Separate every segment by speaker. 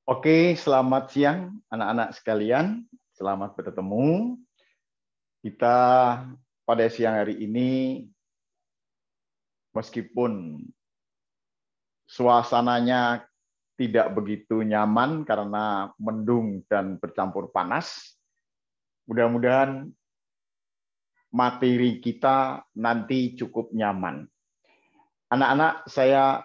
Speaker 1: Oke, selamat siang anak-anak sekalian. Selamat bertemu. Kita pada siang hari ini, meskipun suasananya tidak begitu nyaman karena mendung dan bercampur panas, mudah-mudahan materi kita nanti cukup nyaman. Anak-anak, saya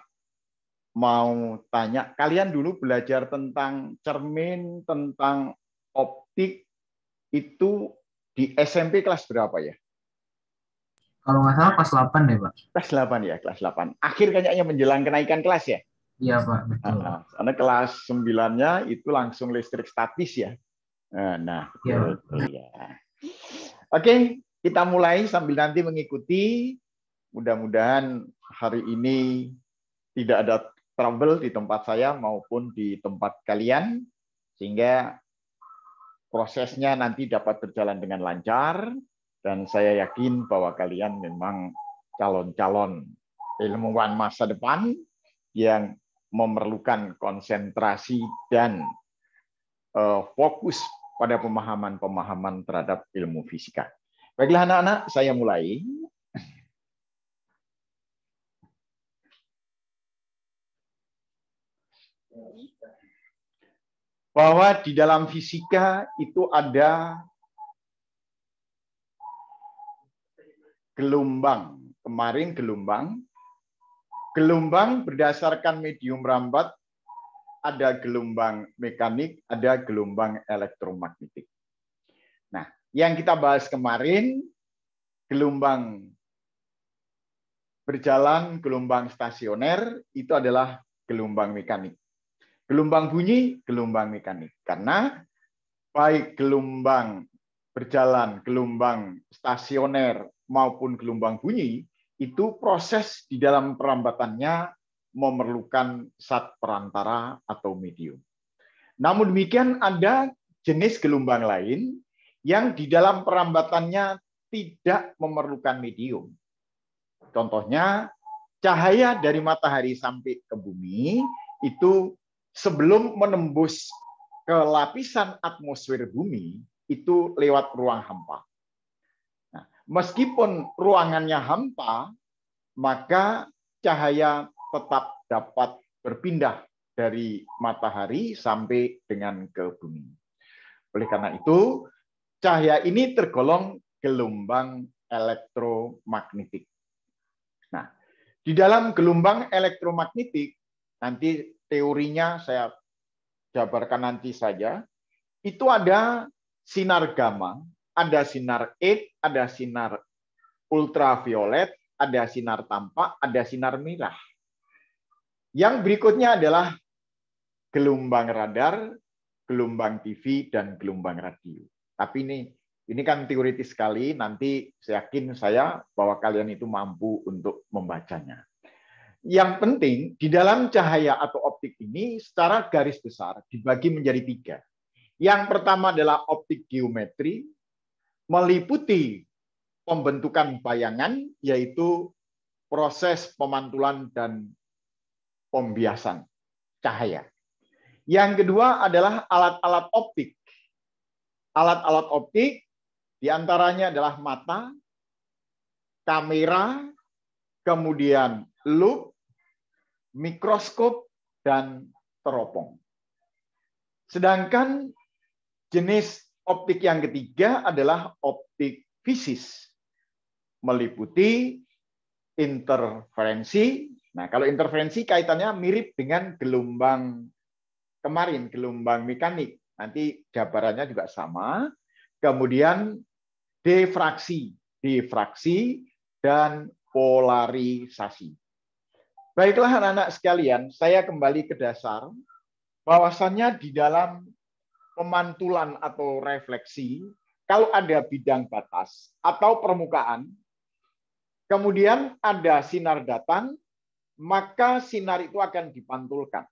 Speaker 1: mau tanya, kalian dulu belajar tentang cermin, tentang optik, itu di SMP kelas berapa ya?
Speaker 2: Kalau nggak salah kelas 8 deh, Pak.
Speaker 1: Kelas 8 ya, kelas 8. Akhir kayaknya menjelang kenaikan kelas ya.
Speaker 2: Iya, Pak, betul.
Speaker 1: Karena kelas 9-nya itu langsung listrik statis ya. Nah,
Speaker 2: Iya,
Speaker 1: betul,
Speaker 2: Pak.
Speaker 1: betul ya. Oke, kita mulai sambil nanti mengikuti. Mudah-mudahan hari ini tidak ada trouble di tempat saya maupun di tempat kalian, sehingga prosesnya nanti dapat berjalan dengan lancar, dan saya yakin bahwa kalian memang calon-calon ilmuwan masa depan yang memerlukan konsentrasi dan fokus pada pemahaman-pemahaman terhadap ilmu fisika. Baiklah anak-anak, saya mulai. Bahwa di dalam fisika itu ada gelombang. Kemarin gelombang berdasarkan medium rambat, ada gelombang mekanik, ada gelombang elektromagnetik. Nah, yang kita bahas kemarin, gelombang berjalan, gelombang stasioner, itu adalah gelombang mekanik. Gelombang bunyi, gelombang mekanik. Karena baik gelombang berjalan, gelombang stasioner, maupun gelombang bunyi, itu proses di dalam perambatannya memerlukan zat perantara atau medium. Namun demikian ada jenis gelombang lain yang di dalam perambatannya tidak memerlukan medium. Contohnya, cahaya dari matahari sampai ke bumi itu sebelum menembus ke lapisan atmosfer bumi itu lewat ruang hampa. Nah, meskipun ruangannya hampa, maka cahaya tetap dapat berpindah dari matahari sampai dengan ke bumi. Oleh karena itu, cahaya ini tergolong gelombang elektromagnetik. Nah, di dalam gelombang elektromagnetik, nanti teorinya saya jabarkan nanti saja, itu ada sinar gamma, ada sinar X, ada sinar ultraviolet, ada sinar tampak, ada sinar merah. Yang berikutnya adalah gelombang radar, gelombang TV, dan gelombang radio. Tapi ini kan teoritis sekali, nanti saya yakin saya bahwa kalian itu mampu untuk membacanya. Yang penting, di dalam cahaya atau optik ini secara garis besar dibagi menjadi 3. Yang pertama adalah optik geometri, meliputi pembentukan bayangan, yaitu proses pemantulan dan pembiasan cahaya. Yang kedua adalah alat-alat optik. Alat-alat optik diantaranya adalah mata, kamera, kemudian loop, mikroskop, dan teropong. Sedangkan jenis optik yang ketiga adalah optik fisis, meliputi interferensi. Nah, kalau interferensi kaitannya mirip dengan gelombang kemarin, gelombang mekanik. Nanti jabarannya juga sama. Kemudian difraksi, dan polarisasi. Baiklah anak-anak sekalian, saya kembali ke dasar. Bahwasannya di dalam pemantulan atau refleksi, kalau ada bidang batas atau permukaan, kemudian ada sinar datang, maka sinar itu akan dipantulkan.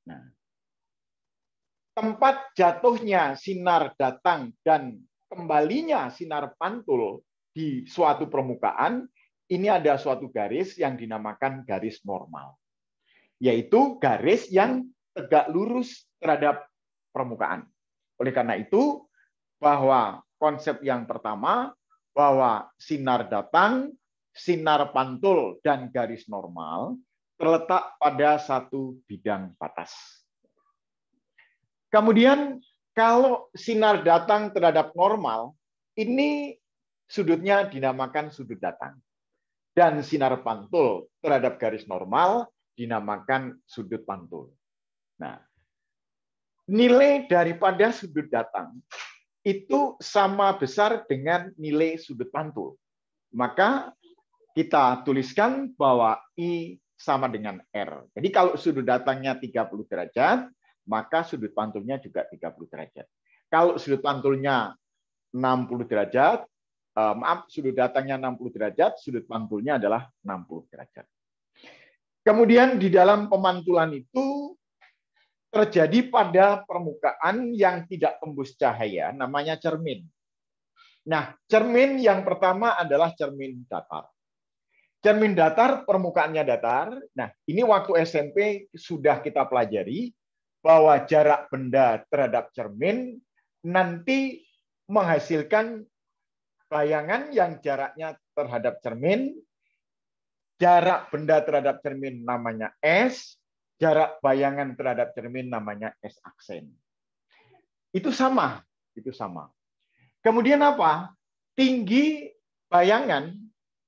Speaker 1: Nah, tempat jatuhnya sinar datang dan kembalinya sinar pantul di suatu permukaan, ini ada suatu garis yang dinamakan garis normal. Yaitu garis yang tegak lurus terhadap permukaan. Oleh karena itu, bahwa konsep yang pertama, bahwa sinar datang, sinar pantul, dan garis normal terletak pada satu bidang batas. Kemudian, kalau sinar datang terhadap normal, ini sudutnya dinamakan sudut datang. Dan sinar pantul terhadap garis normal dinamakan sudut pantul. Nah, nilai daripada sudut datang itu sama besar dengan nilai sudut pantul. Maka kita tuliskan bahwa I sama dengan R. Jadi kalau sudut datangnya 30 derajat, maka sudut pantulnya juga 30 derajat. Kalau sudut pantulnya 60 derajat, sudut datangnya 60 derajat, sudut pantulnya adalah 60 derajat. Kemudian di dalam pemantulan itu terjadi pada permukaan yang tidak tembus cahaya, namanya cermin. Nah, cermin yang pertama adalah cermin datar. Cermin datar, permukaannya datar. Nah, ini waktu SMP sudah kita pelajari bahwa jarak benda terhadap cermin nanti menghasilkan bayangan yang jaraknya terhadap cermin, jarak benda terhadap cermin namanya S, jarak bayangan terhadap cermin namanya S aksen. Itu sama, itu sama. Kemudian apa? Tinggi bayangan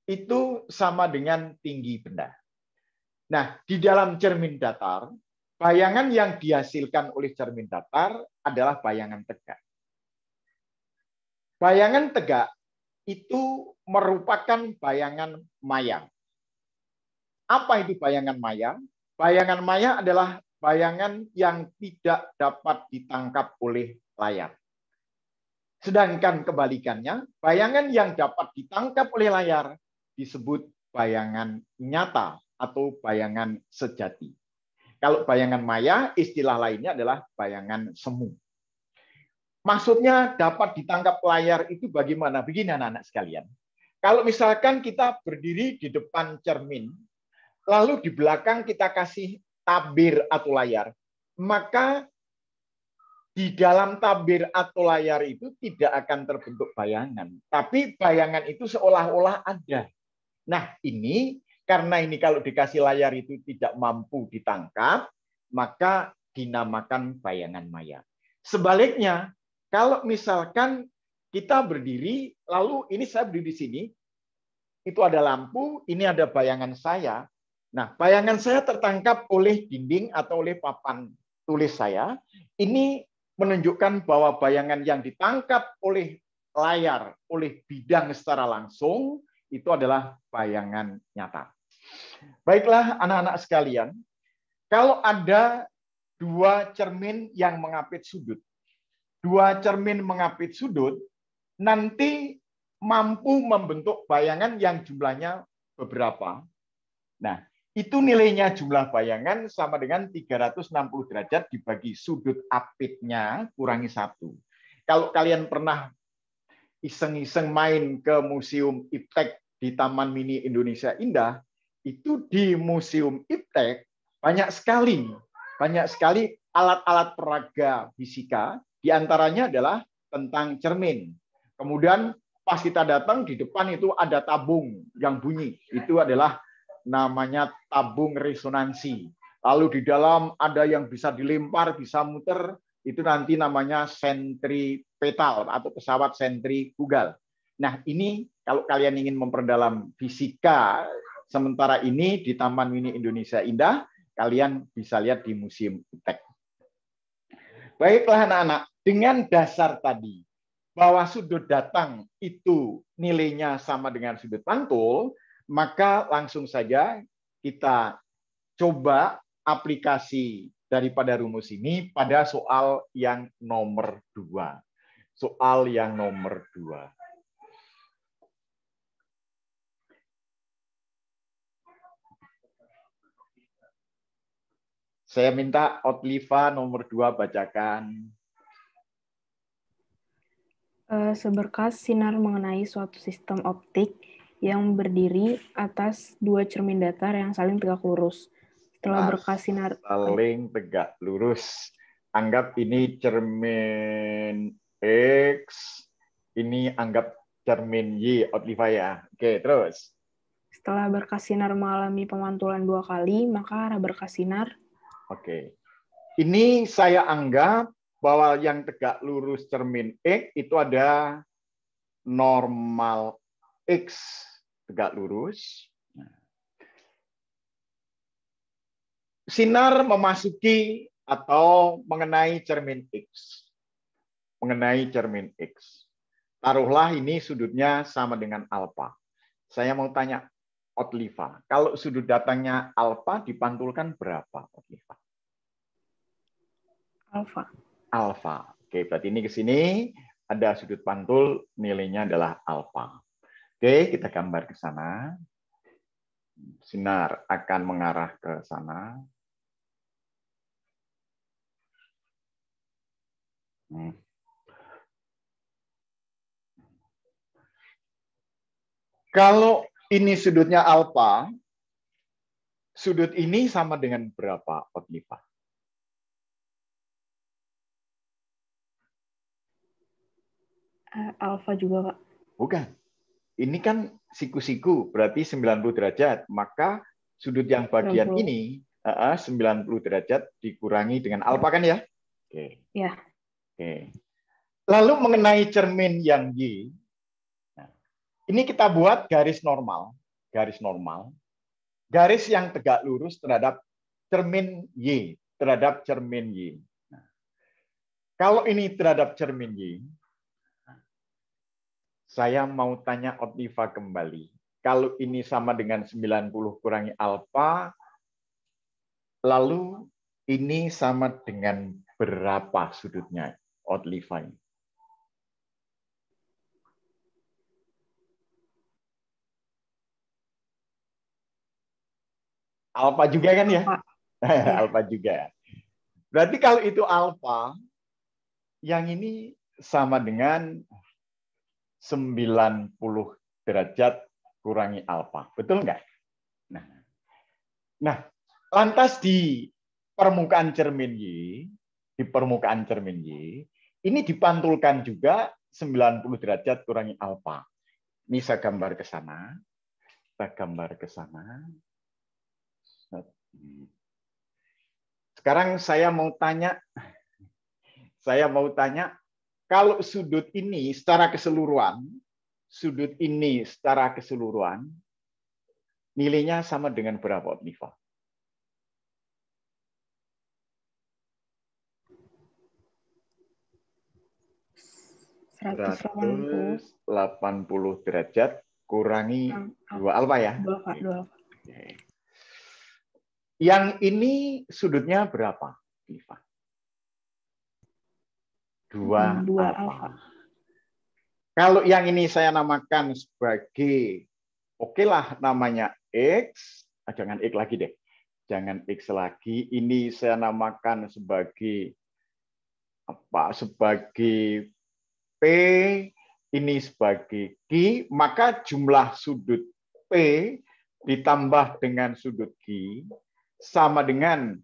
Speaker 1: itu sama dengan tinggi benda. Nah, di dalam cermin datar, bayangan yang dihasilkan oleh cermin datar adalah bayangan tegak. Bayangan tegak itu merupakan bayangan maya. Apa itu bayangan maya? Bayangan maya adalah bayangan yang tidak dapat ditangkap oleh layar. Sedangkan kebalikannya, bayangan yang dapat ditangkap oleh layar disebut bayangan nyata atau bayangan sejati. Kalau bayangan maya, istilah lainnya adalah bayangan semu. Maksudnya dapat ditangkap layar itu bagaimana? Begini anak-anak sekalian. Kalau misalkan kita berdiri di depan cermin, lalu di belakang kita kasih tabir atau layar, maka di dalam tabir atau layar itu tidak akan terbentuk bayangan. Tapi bayangan itu seolah-olah ada. Nah, ini karena ini kalau dikasih layar itu tidak mampu ditangkap, maka dinamakan bayangan maya. Sebaliknya, kalau misalkan kita berdiri, lalu ini saya berdiri di sini, itu ada lampu, ini ada bayangan saya. Nah, bayangan saya tertangkap oleh dinding atau oleh papan tulis saya. Ini menunjukkan bahwa bayangan yang ditangkap oleh layar, oleh bidang secara langsung, itu adalah bayangan nyata. Baiklah anak-anak sekalian, kalau ada dua cermin yang mengapit sudut, nanti mampu membentuk bayangan yang jumlahnya beberapa. Nah, itu nilainya jumlah bayangan sama dengan 360 derajat dibagi sudut apitnya kurangi 1. Kalau kalian pernah iseng-iseng main ke Museum Iptek di Taman Mini Indonesia Indah, itu di Museum Iptek banyak sekali alat-alat peraga fisika, diantaranya adalah tentang cermin. Kemudian pas kita datang di depan itu ada tabung yang bunyi, itu adalah namanya tabung resonansi. Lalu di dalam ada yang bisa dilempar, bisa muter, itu nanti namanya sentripetal atau pesawat sentrifugal. Nah, ini kalau kalian ingin memperdalam fisika sementara ini di Taman Mini Indonesia Indah, kalian bisa lihat di Museum Iptek. Baiklah anak-anak, dengan dasar tadi bahwa sudut datang itu nilainya sama dengan sudut pantul, maka langsung saja kita coba aplikasi daripada rumus ini pada soal yang nomor 2. Soal yang nomor 2. Saya minta Otliva nomor 2 bacakan.
Speaker 3: Seberkas sinar mengenai suatu sistem optik yang berdiri atas dua cermin datar yang saling tegak lurus. Setelah berkas sinar
Speaker 1: saling tegak lurus. Anggap ini cermin X, ini anggap cermin Y, Otliva ya. Oke, terus.
Speaker 3: Setelah berkas sinar mengalami pemantulan 2 kali, maka arah berkas sinar.
Speaker 1: Oke. Ini saya anggap bahwa yang tegak lurus cermin X itu ada normal X tegak lurus. Sinar memasuki atau mengenai cermin X. Mengenai cermin X. Taruhlah ini sudutnya sama dengan alfa. Saya mau tanya Otliva, kalau sudut datangnya alfa dipantulkan berapa, Otliva?
Speaker 3: Alfa.
Speaker 1: Alfa. Oke, berarti ini ke sini ada sudut pantul, nilainya adalah alfa. Oke, kita gambar ke sana. Sinar akan mengarah ke sana. Kalau ini sudutnya alfa, sudut ini sama dengan berapa, Otliva?
Speaker 3: Alfa juga, Pak.
Speaker 1: Bukan. Ini kan siku-siku, berarti 90 derajat. Maka sudut yang bagian
Speaker 3: 90.
Speaker 1: ini 90 derajat dikurangi dengan alfa kan ya? Oke.
Speaker 3: Ya.
Speaker 1: Oke. Lalu mengenai cermin yang Y, ini kita buat garis normal. Garis normal. Garis yang tegak lurus terhadap cermin Y. Terhadap cermin Y. Nah, kalau ini terhadap cermin Y, saya mau tanya Otliva kembali. Kalau ini sama dengan 90 kurangi alfa, lalu ini sama dengan berapa sudutnya, Otliva? Alfa juga kan ya? Alfa juga. Berarti kalau itu alfa, yang ini sama dengan 90 derajat kurangi alfa. Betul nggak? Nah, lantas di permukaan cermin Y, ini dipantulkan juga 90 derajat kurangi alfa. Ini saya gambar ke sana. Sekarang saya mau tanya, kalau sudut ini secara keseluruhan, nilainya sama dengan berapa, Otliva? 180 derajat kurangi 2 alfa ya?
Speaker 3: 2 alfa.
Speaker 1: Yang ini sudutnya berapa, Otliva? 2 alfa. Kalau yang ini saya namakan sebagai, oke lah namanya X, jangan X lagi deh. Jangan X lagi, ini saya namakan sebagai apa? Sebagai P, ini sebagai Q, maka jumlah sudut P ditambah dengan sudut Q sama dengan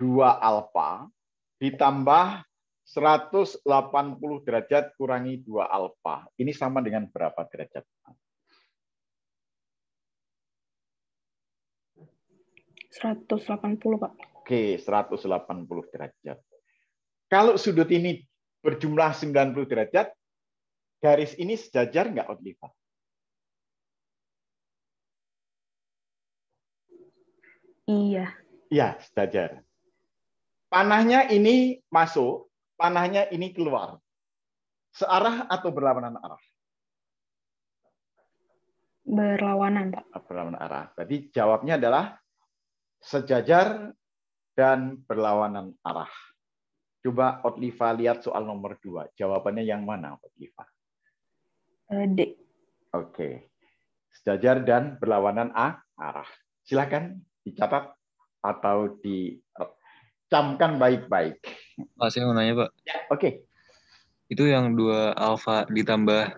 Speaker 1: 2 alfa ditambah 180 derajat kurangi 2 alfa. Ini sama dengan berapa derajat?
Speaker 3: 180, Pak.
Speaker 1: Oke, 180 derajat. Kalau sudut ini berjumlah 90 derajat, garis ini sejajar nggak, Otliva?
Speaker 3: Iya.
Speaker 1: Iya, sejajar. Panahnya ini masuk, panahnya ini keluar. Searah atau berlawanan arah?
Speaker 3: Berlawanan, Pak.
Speaker 1: Berlawanan arah. Jadi jawabnya adalah sejajar dan berlawanan arah. Coba Otliva lihat soal nomor 2. Jawabannya yang mana, Otliva?
Speaker 3: D.
Speaker 1: Oke. Sejajar dan berlawanan arah. Silakan dicatat atau dicamkan baik-baik.
Speaker 4: Pak, saya mau nanya, Pak.
Speaker 1: Ya, oke.
Speaker 4: Itu yang 2 alfa ditambah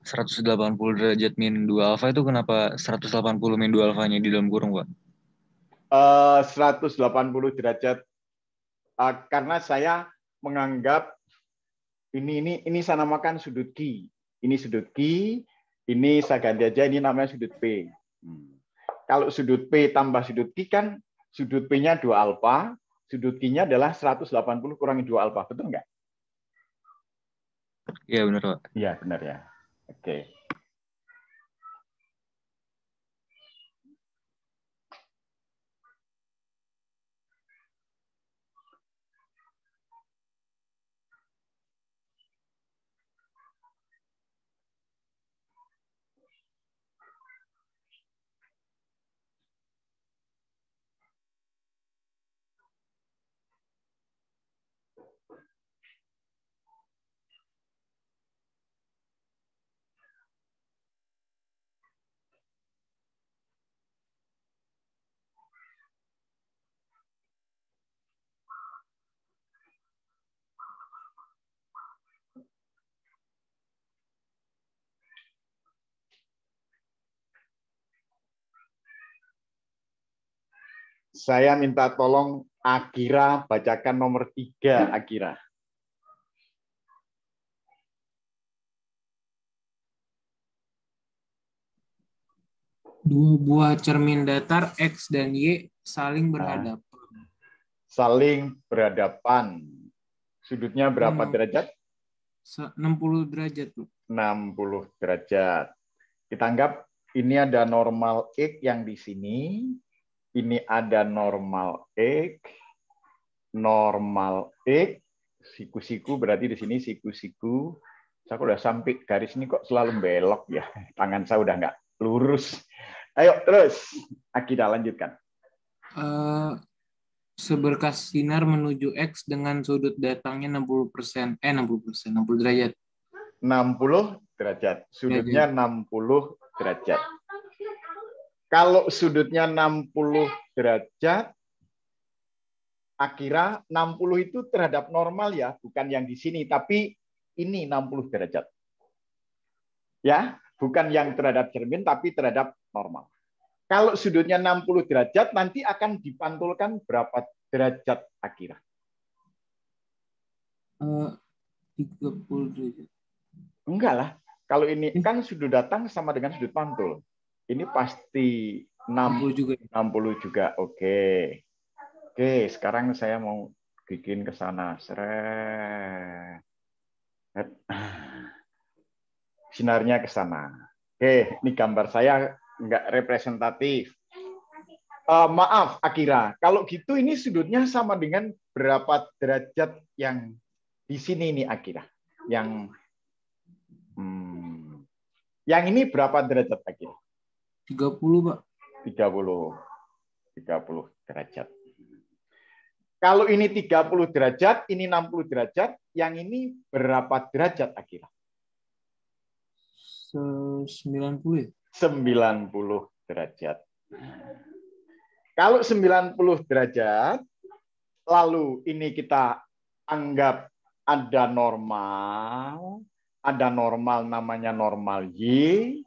Speaker 4: 180 derajat min 2 alfa itu kenapa 180 min 2 alfanya di dalam kurung, Pak?
Speaker 1: 180 derajat. Karena saya menganggap ini saya namakan sudut Q. Ini sudut Q, ini saya ganti aja, ini namanya sudut P. Kalau sudut P tambah sudut Q kan sudut P-nya 2 alfa, sudut Q-nya adalah 180 kurangi 2 alfa. Betul nggak?
Speaker 4: Iya benar Pak.
Speaker 1: Iya, benar ya. Oke. Saya minta tolong Akira bacakan nomor 3, Akira.
Speaker 2: Dua buah cermin datar X dan Y saling berhadapan.
Speaker 1: Saling berhadapan. Sudutnya berapa derajat?
Speaker 2: 60 derajat, Bu.
Speaker 1: 60 derajat. Kita anggap ini ada normal X yang di sini. Ini ada normal X. Normal X. Siku-siku berarti di sini siku-siku. Saya udah sampai garis ini kok selalu belok ya. Tangan saya udah nggak lurus. Ayo terus, Akira lanjutkan.
Speaker 2: Seberkas sinar menuju X dengan sudut datangnya 60%. 60 derajat.
Speaker 1: 60 derajat. Sudutnya 60 derajat. Kalau sudutnya 60 derajat, Akira 60 itu terhadap normal ya, bukan yang di sini, tapi ini 60 derajat. Ya, bukan yang terhadap cermin, tapi terhadap normal. Kalau sudutnya 60 derajat, nanti akan dipantulkan berapa derajat, Akira?
Speaker 2: 30 derajat.
Speaker 1: Enggak lah. Kalau ini kan sudut datang sama dengan sudut pantul. Ini pasti
Speaker 2: 60 juga.
Speaker 1: 60 juga. Oke. Oke, sekarang saya mau bikin ke sana. Seret. Sinarnya ke sana. Oke, ini gambar saya enggak representatif. Maaf, Akira. Kalau gitu ini sudutnya sama dengan berapa derajat yang di sini nih, Akira? Yang ini berapa derajat, Akira?
Speaker 2: 30, Pak.
Speaker 1: 30 derajat. Kalau ini 30 derajat, ini 60 derajat, yang ini berapa derajat, Akira?
Speaker 2: 90 ya?
Speaker 1: 90 derajat. Kalau 90 derajat, lalu ini kita anggap ada normal namanya normal Y.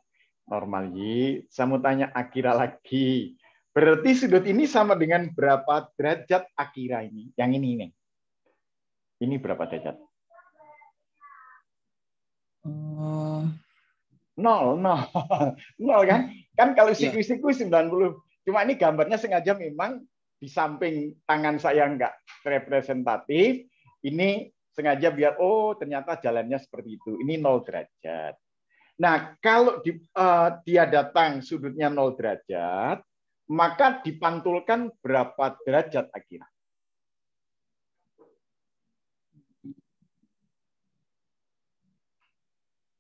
Speaker 1: Normal Y. Saya mau tanya Akira lagi. Berarti sudut ini sama dengan berapa derajat, Akira ini? Yang ini nih. Ini berapa derajat? 0 kan? Kan kalau siku-siku 90. Cuma ini gambarnya sengaja memang di samping tangan saya nggak representatif. Ini sengaja biar, oh ternyata jalannya seperti itu. Ini 0 derajat. Nah, kalau dia datang sudutnya 0 derajat, maka dipantulkan berapa derajat, Akira?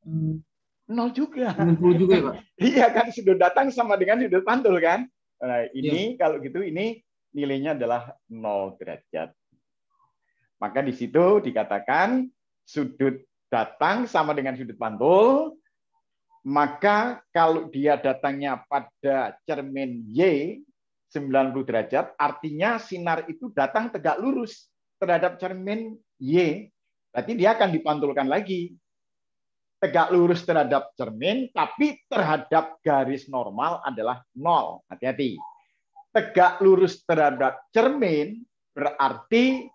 Speaker 1: 0 juga.
Speaker 2: 90 juga ya, Pak?
Speaker 1: Iya kan, sudut datang sama dengan sudut pantul kan? Nah, ini kalau gitu ini nilainya adalah 0 derajat. Maka di situ dikatakan sudut datang sama dengan sudut pantul. Maka kalau dia datangnya pada cermin Y 90 derajat, artinya sinar itu datang tegak lurus terhadap cermin Y. Berarti dia akan dipantulkan lagi. Tegak lurus terhadap cermin, tapi terhadap garis normal adalah 0. Hati-hati. tegak lurus terhadap cermin, berarti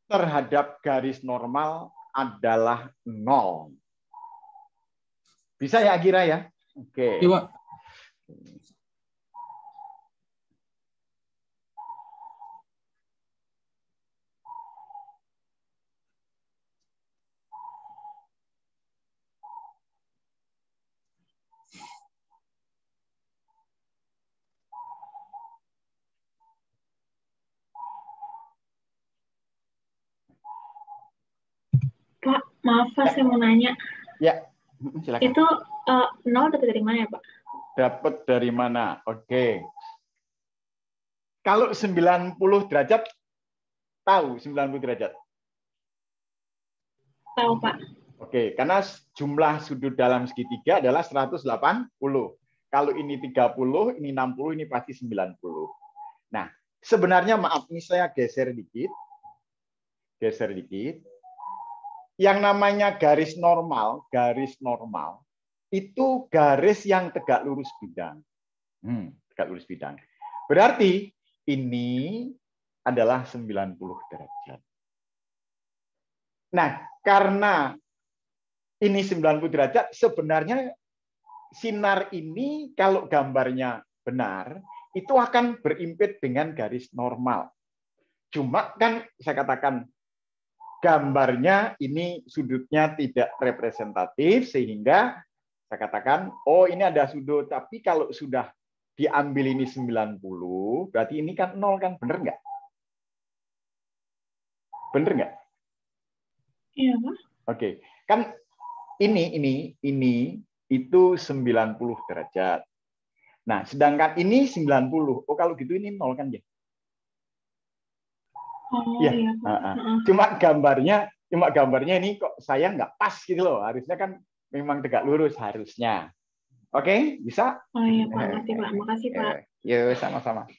Speaker 1: terhadap garis normal adalah 0. Bisa ya, Akira ya? Oke.
Speaker 2: Iya, Pak.
Speaker 5: Pak, maaf Pak, saya mau nanya.
Speaker 1: Ya, silakan.
Speaker 5: Itu 0 dapat dari mana ya, Pak?
Speaker 1: Dapat dari mana? Oke. Kalau 90 derajat, tahu 90 derajat?
Speaker 5: Tahu, Pak.
Speaker 1: Oke, karena jumlah sudut dalam segitiga adalah 180. Kalau ini 30, ini 60, ini pasti 90. Nah, sebenarnya maaf, ini saya geser dikit. Geser dikit. Yang namanya garis normal itu garis yang tegak lurus bidang. Tegak lurus bidang. Berarti ini adalah 90 derajat. Nah, karena ini 90 derajat, sebenarnya sinar ini kalau gambarnya benar, itu akan berimpit dengan garis normal. Cuma kan saya katakan, gambarnya ini sudutnya tidak representatif, sehingga saya katakan, oh ini ada sudut, tapi kalau sudah diambil ini 90, berarti ini kan 0 kan, bener nggak? Bener nggak?
Speaker 5: Iya, Pak.
Speaker 1: Oke, kan ini itu 90 derajat. Nah, sedangkan ini 90. Oh, kalau gitu ini 0 kan ya?
Speaker 5: Oh,
Speaker 1: Ya.
Speaker 5: iya, Pak.
Speaker 1: Cuma gambarnya ini kok saya nggak pas gitu loh. Harusnya kan memang tegak lurus harusnya. Oke, bisa?
Speaker 5: Oh iya, Pak. Ngerti, Pak. Makasih, Pak.
Speaker 1: Yuk, sama-sama.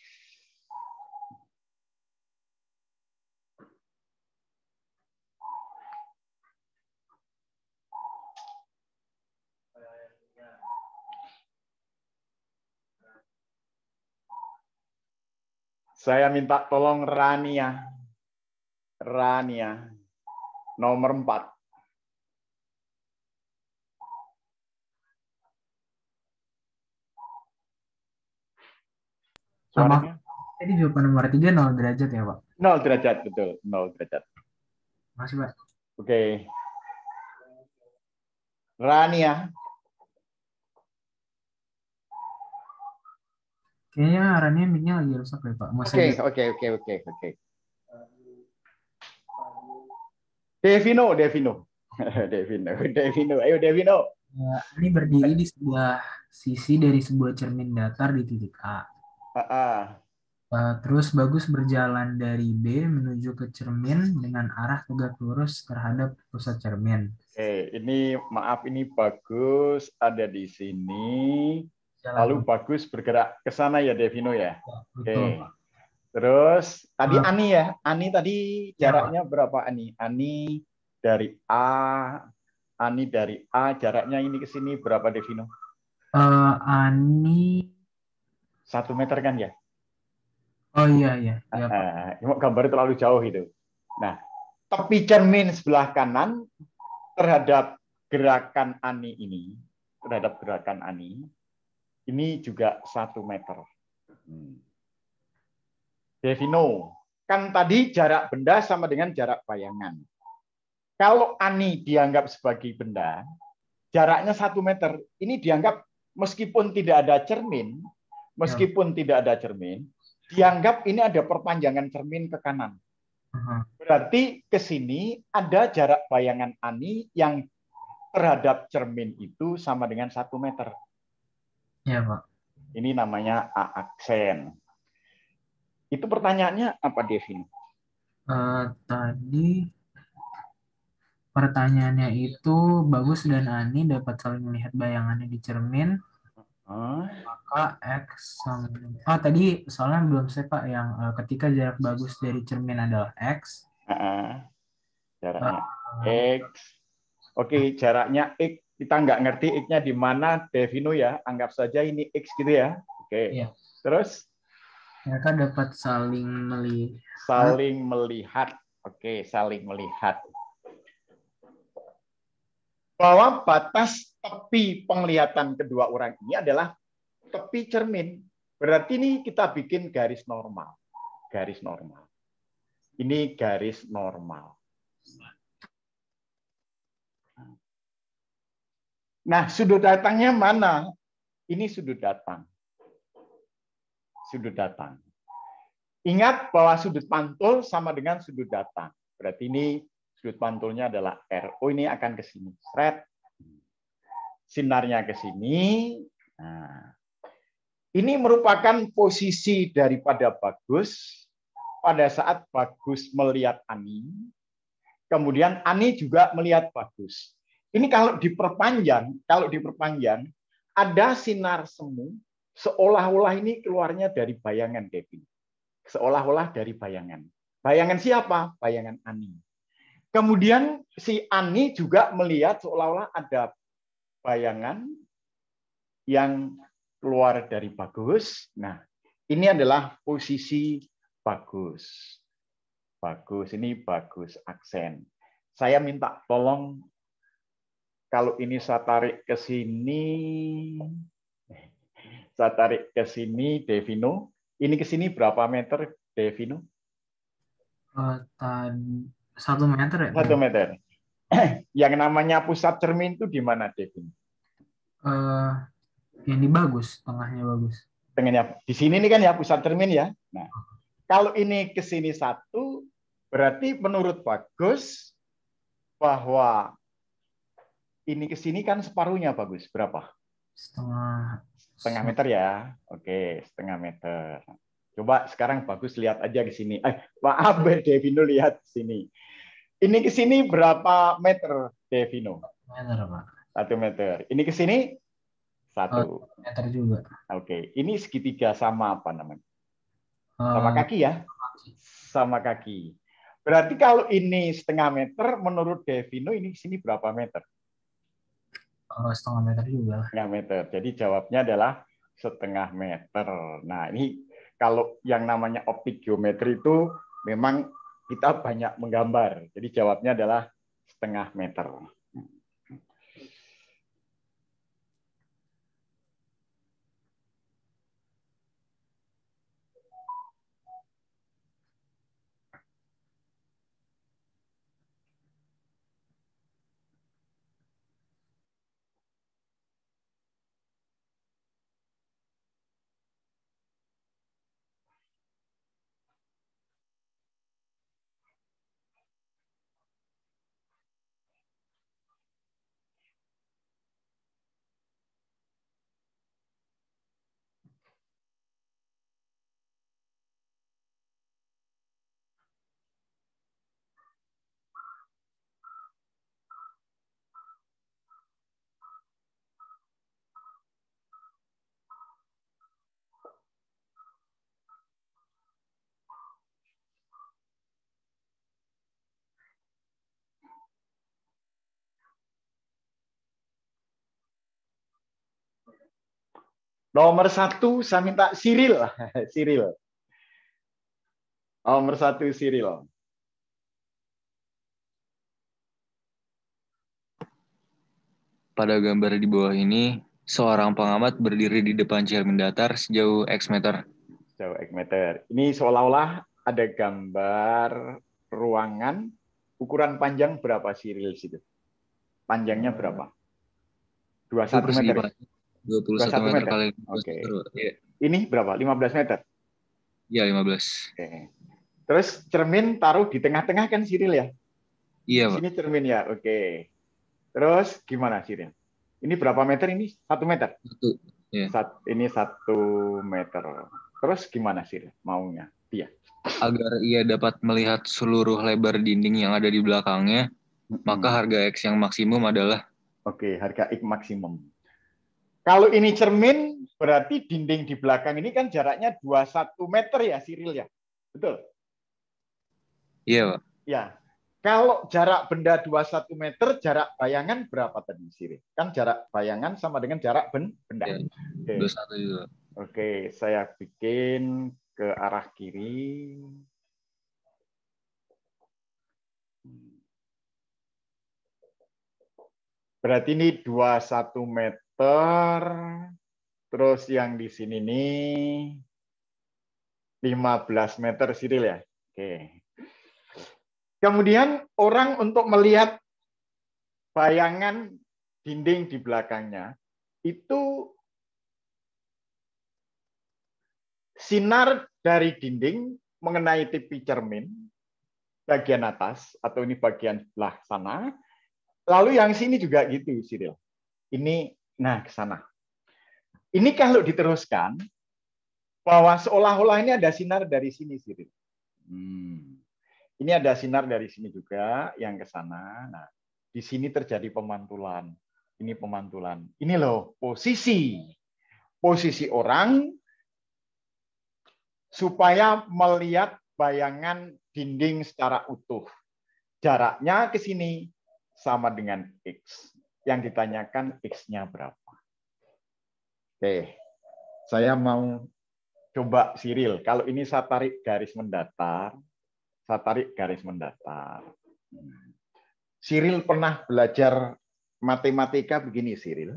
Speaker 1: Saya minta tolong Rania. Nomor 4. Suaranya?
Speaker 2: Jadi jawaban nomor 3 0 derajat ya, Pak?
Speaker 1: 0 derajat, betul. 0 derajat.
Speaker 2: Makasih, Pak.
Speaker 1: Oke. Rania.
Speaker 2: Kayaknya Rania mic-nya lagi rusak deh, Pak.
Speaker 1: Oke. Devino. Ayo, Devino.
Speaker 2: Ya, ini berdiri di sebuah sisi dari sebuah cermin datar di titik A. Terus Bagus berjalan dari B menuju ke cermin dengan arah tegak lurus terhadap pusat cermin.
Speaker 1: Oke, ini maaf, ini Bagus ada di sini. Lalu Bagus bergerak ke sana ya, Devino ya.
Speaker 2: Betul.
Speaker 1: Oke. Terus tadi Ani ya. Ani tadi jaraknya berapa Ani? Ani dari A jaraknya ini ke sini berapa, Devino?
Speaker 2: Ani
Speaker 1: 1 meter kan ya?
Speaker 2: Oh iya.
Speaker 1: Gambar terlalu jauh itu. Nah, tepi cermin sebelah kanan terhadap gerakan Ani ini juga 1 meter. Devino, kan tadi jarak benda sama dengan jarak bayangan. Kalau Ani dianggap sebagai benda, jaraknya 1 meter. Ini dianggap meskipun tidak ada cermin, dianggap ini ada perpanjangan cermin ke kanan. Berarti ke sini ada jarak bayangan Ani yang terhadap cermin itu sama dengan 1 meter.
Speaker 2: Ya, Pak.
Speaker 1: Ini namanya A aksen. Itu pertanyaannya apa, Devin?
Speaker 2: Tadi pertanyaannya itu Bagus dan Ani dapat saling melihat bayangannya di cermin. Maka X sama... tadi soalnya belum saya, Pak, yang ketika jarak Bagus dari cermin adalah X.
Speaker 1: Jaraknya X. Oke, jaraknya X. Kita nggak ngerti X-nya di mana, Devino ya. Anggap saja ini X gitu ya. Oke.
Speaker 2: Iya.
Speaker 1: Terus?
Speaker 2: Mereka dapat saling melihat.
Speaker 1: Saling melihat. Oke, saling melihat. Bahwa batas tepi penglihatan kedua orang ini adalah tepi cermin. Berarti ini kita bikin garis normal. Garis normal. Ini garis normal. Nah, sudut datangnya mana? Ini sudut datang. Sudut datang. Ingat bahwa sudut pantul sama dengan sudut datang. Berarti ini sudut pantulnya adalah R. Oh, ini akan ke sini. Sret. Sinarnya ke sini. Nah, ini merupakan posisi daripada Bagus pada saat Bagus melihat Ani. Kemudian Ani juga melihat Bagus. Ini kalau diperpanjang, ada sinar semu seolah-olah ini keluarnya dari bayangan Devi. Seolah-olah dari bayangan. Bayangan siapa? Bayangan Ani. Kemudian si Ani juga melihat seolah-olah ada bayangan yang keluar dari Bagus. Nah, ini adalah posisi Bagus. Bagus, ini Bagus aksen. Saya minta tolong kalau ini saya tarik ke sini, Devino. Ini ke sini berapa meter, Devino?
Speaker 2: 1 meter ya?
Speaker 1: 1 meter. Yang namanya pusat cermin itu di mana, Devino?
Speaker 2: Ini Bagus, tengahnya Bagus.
Speaker 1: Tengahnya di sini nih kan ya pusat cermin ya. Nah, kalau ini ke sini 1, berarti menurut Bagus bahwa ini ke sini kan separuhnya Bagus. Berapa? Setengah meter ya. Oke, setengah meter. Coba sekarang Bagus lihat aja ke sini. Maaf, Devino lihat sini. Ini ke sini berapa meter, Devino?
Speaker 2: 1 meter, Pak.
Speaker 1: 1 meter. Ini ke sini 1
Speaker 2: meter juga.
Speaker 1: Oke, ini segitiga sama apa namanya? Sama kaki ya? Sama kaki. Berarti kalau ini setengah meter, menurut Devino ini sini berapa meter?
Speaker 2: Setengah meter juga.
Speaker 1: Setengah meter. Jadi jawabnya adalah setengah meter. Nah, ini kalau yang namanya optik geometri itu memang kita banyak menggambar. Jadi jawabnya adalah setengah meter. Nomor 1 saya minta Cyril. Cyril. Nomor 1 Cyril.
Speaker 4: Pada gambar di bawah ini, seorang pengamat berdiri di depan cermin datar sejauh X meter.
Speaker 1: Sejauh X meter. Ini seolah-olah ada gambar ruangan. Ukuran panjang berapa Cyril situ? Panjangnya berapa? 21 meter.
Speaker 4: 21 meter kali 15
Speaker 1: Oke.
Speaker 4: meter. Ya.
Speaker 1: Ini berapa? 15 meter?
Speaker 4: Iya, 15.
Speaker 1: Oke. Terus cermin taruh di tengah-tengah kan Cyril ya?
Speaker 4: Iya, Pak.
Speaker 1: Sini cermin ya, oke. Terus gimana Cyril? Ini berapa meter ini? 1 meter?
Speaker 4: 1. Ya.
Speaker 1: Ini 1 meter. Terus gimana Cyril maunya? Dia.
Speaker 4: Agar ia dapat melihat seluruh lebar dinding yang ada di belakangnya, maka harga X yang maksimum adalah?
Speaker 1: Oke, harga X maksimum. Kalau ini cermin, berarti dinding di belakang ini kan jaraknya 21 meter ya, Cyril ya? Betul?
Speaker 4: Iya, Pak.
Speaker 1: Ya. Kalau jarak benda 21 meter, jarak bayangan berapa tadi, Cyril? Kan jarak bayangan sama dengan jarak benda.
Speaker 4: Ya,
Speaker 1: Oke.
Speaker 4: 21 juga.
Speaker 1: Oke, saya bikin ke arah kiri. Berarti ini 21 meter. Terus yang di sini nih 15 meter Cyril ya. Oke. Kemudian orang untuk melihat bayangan dinding di belakangnya itu sinar dari dinding mengenai TV cermin bagian atas atau ini bagian sebelah sana. Lalu yang sini juga gitu, Cyril. Ini nah ke sana. Ini kalau diteruskan bahwa seolah-olah ini ada sinar dari sini, Cyril. Ini ada sinar dari sini juga yang ke sana. Nah, di sini terjadi pemantulan. Ini pemantulan. Ini loh posisi orang supaya melihat bayangan dinding secara utuh. Jaraknya ke sini sama dengan X. Yang ditanyakan X-nya berapa. Oke, saya mau coba Cyril. Kalau ini saya tarik garis mendatar. Cyril pernah belajar matematika begini, Cyril.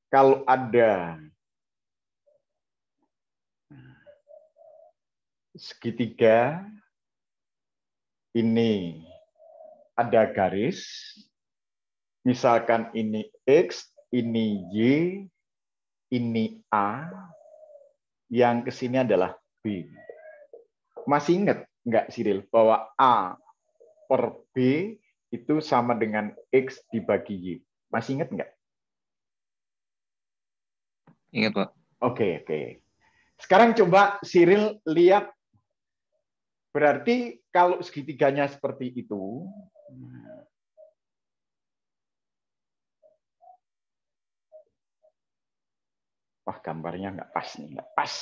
Speaker 1: Kalau ada segitiga, ini ada garis, misalkan ini X, ini Y, ini A, yang ke sini adalah B. Masih ingat nggak, Cyril, bahwa A per B itu sama dengan X dibagi Y? Masih ingat nggak?
Speaker 4: Ingat, Pak.
Speaker 1: Oke. Sekarang coba Cyril lihat, berarti kalau segitiganya seperti itu, wah gambarnya nggak pas nih, nggak pas.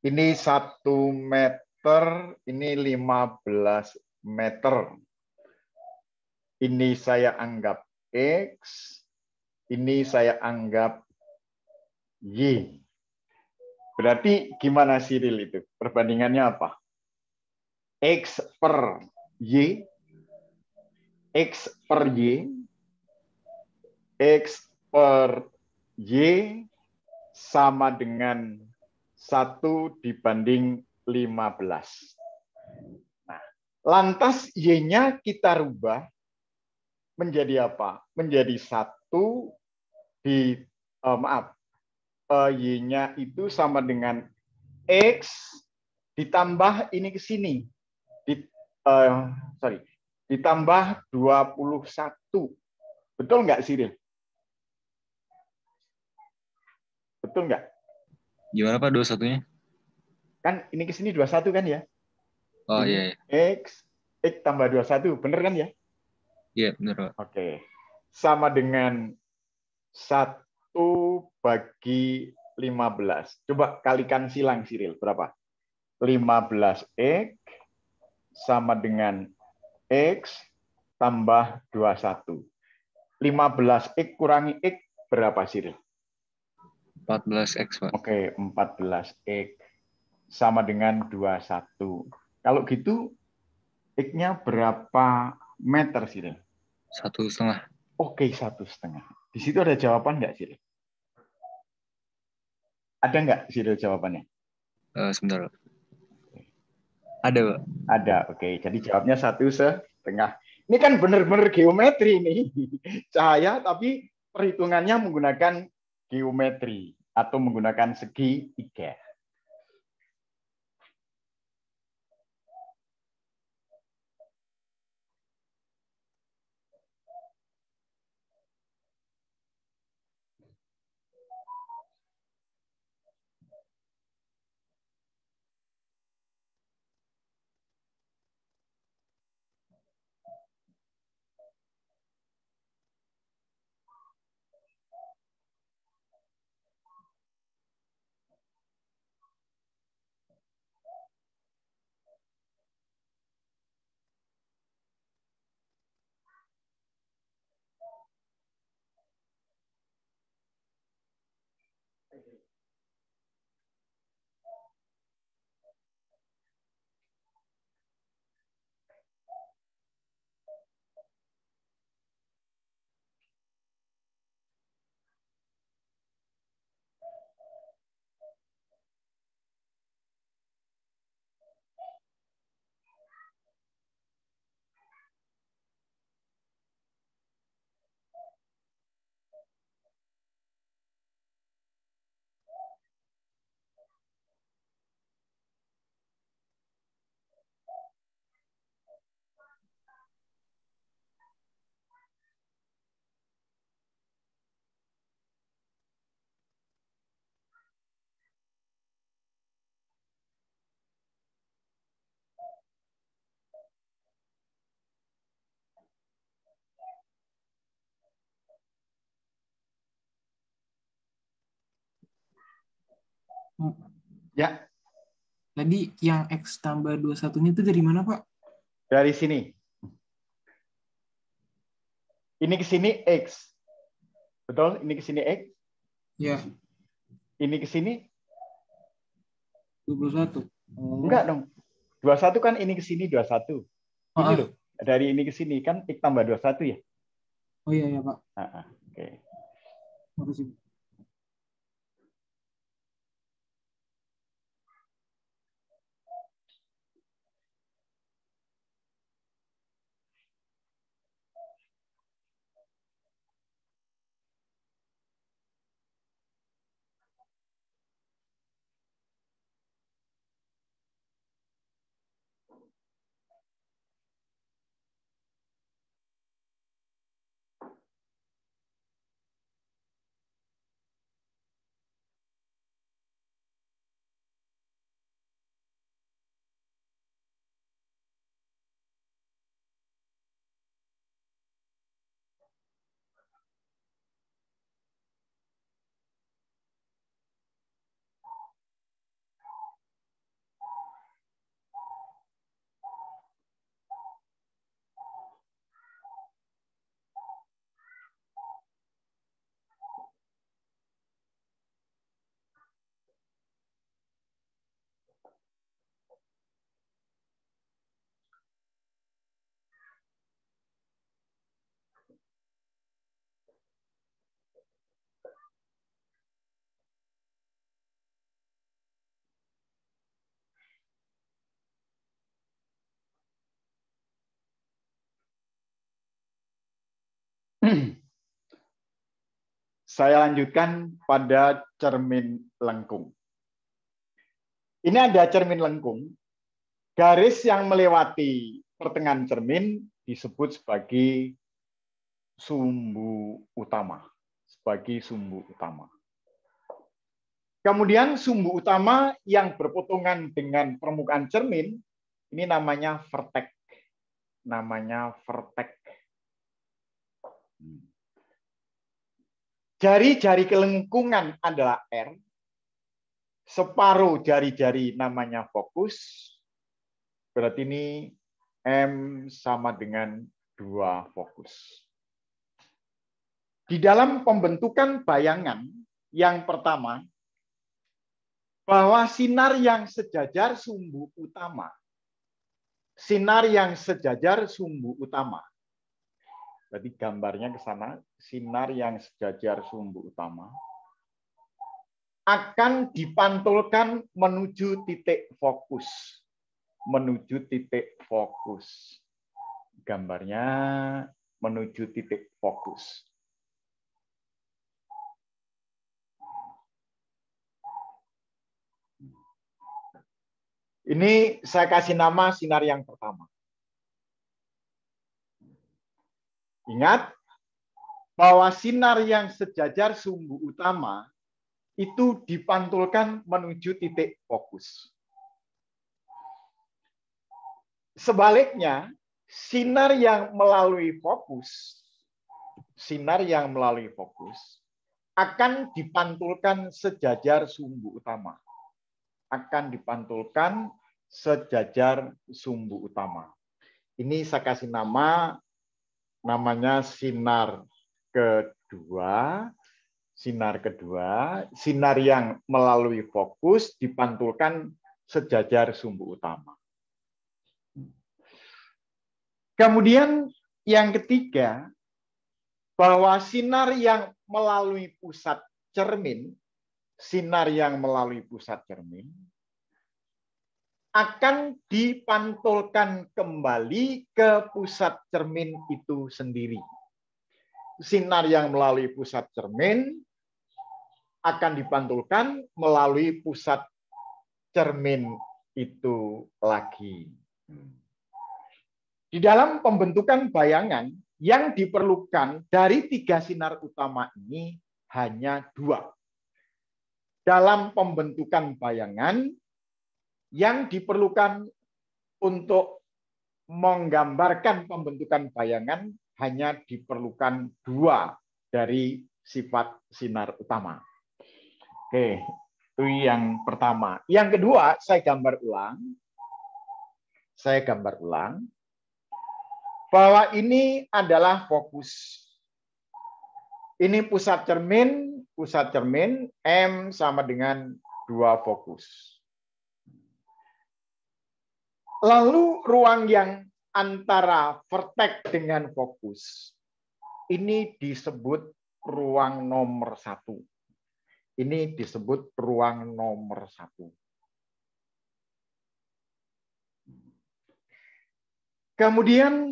Speaker 1: Ini 1 meter, ini 15 meter. Ini saya anggap X, ini saya anggap Y. Berarti gimana Cyril itu? Perbandingannya apa? X per Y, X per Y, X per Y sama dengan 1 dibanding 15. Nah, lantas Y-nya kita rubah menjadi apa? Menjadi 1 di, Y-nya itu sama dengan X ditambah ini ke sini. Ditambah 21. Betul nggak, Cyril? Betul nggak?
Speaker 4: Gimana, Pak, 21-nya?
Speaker 1: Kan ini ke sini 21 kan ya?
Speaker 4: Oh,
Speaker 1: ini
Speaker 4: iya.
Speaker 1: X tambah 21. Bener kan ya?
Speaker 4: Iya, benar, Pak.
Speaker 1: Oke. Sama dengan 1 bagi 15. Coba kalikan silang, Cyril. Berapa? 15X sama dengan X tambah 21. 15X kurangi X berapa, Cyril?
Speaker 4: 14X, Pak.
Speaker 1: Oke, 14X sama dengan 21. Kalau gitu, X-nya berapa meter, Cyril?
Speaker 4: 1,5.
Speaker 1: Oke, 1,5. Di situ ada jawaban nggak, Cyril? Ada nggak, Cyril, jawabannya?
Speaker 4: Sebentar, Pak. Ada, Pak.
Speaker 1: Ada, oke. Jadi jawabnya 1,5. Ini kan benar-benar geometri nih. Cahaya, tapi perhitungannya menggunakan geometri atau menggunakan segitiga. Ya,
Speaker 6: Tadi yang X tambah 21-nya itu dari mana, Pak?
Speaker 1: dari sini. Ini ke sini X. Betul? Ini ke sini X.
Speaker 6: Ya,
Speaker 1: Ini ke sini
Speaker 6: 21. Oh.
Speaker 1: enggak dong. 21 kan ini ke sini 21. Ini loh. Dari ini ke sini kan X tambah 21 ya?
Speaker 6: Oh iya, ya, Pak.
Speaker 1: Oke.
Speaker 6: Makasih.
Speaker 1: Saya lanjutkan pada cermin lengkung. Ini ada cermin lengkung. Garis yang melewati pertengahan cermin disebut sebagai sumbu utama. Sebagai sumbu utama. Kemudian sumbu utama yang berpotongan dengan permukaan cermin, ini namanya vertek. Namanya vertek. Jari-jari kelengkungan adalah R. Separuh jari-jari namanya fokus. Berarti ini M sama dengan 2 fokus. Di dalam pembentukan bayangan yang pertama, bahwa sinar yang sejajar sumbu utama. Sinar yang sejajar sumbu utama. Berarti gambarnya ke sana, sinar yang sejajar sumbu utama akan dipantulkan menuju titik fokus. Menuju titik fokus. Gambarnya menuju titik fokus. Ini saya kasih nama sinar yang pertama. Ingat bahwa sinar yang sejajar sumbu utama itu dipantulkan menuju titik fokus. Sebaliknya, sinar yang melalui fokus akan dipantulkan sejajar sumbu utama. Akan dipantulkan sejajar sumbu utama. Ini saya kasih nama, namanya sinar kedua. Sinar kedua, sinar yang melalui fokus dipantulkan sejajar sumbu utama. Kemudian yang ketiga, bahwa sinar yang melalui pusat cermin, akan dipantulkan kembali ke pusat cermin itu sendiri. Sinar yang melalui pusat cermin akan dipantulkan melalui pusat cermin itu lagi. Di dalam pembentukan bayangan, yang diperlukan dari 3 sinar utama ini hanya 2. Dalam pembentukan bayangan, yang diperlukan untuk menggambarkan pembentukan bayangan hanya diperlukan 2 dari sifat sinar utama. Oke, Itu yang pertama. Yang kedua, saya gambar ulang bahwa ini adalah fokus. Ini pusat cermin, M sama dengan 2 fokus. Lalu ruang yang antara vertex dengan fokus, ini disebut ruang nomor 1. Ini disebut ruang nomor 1. Kemudian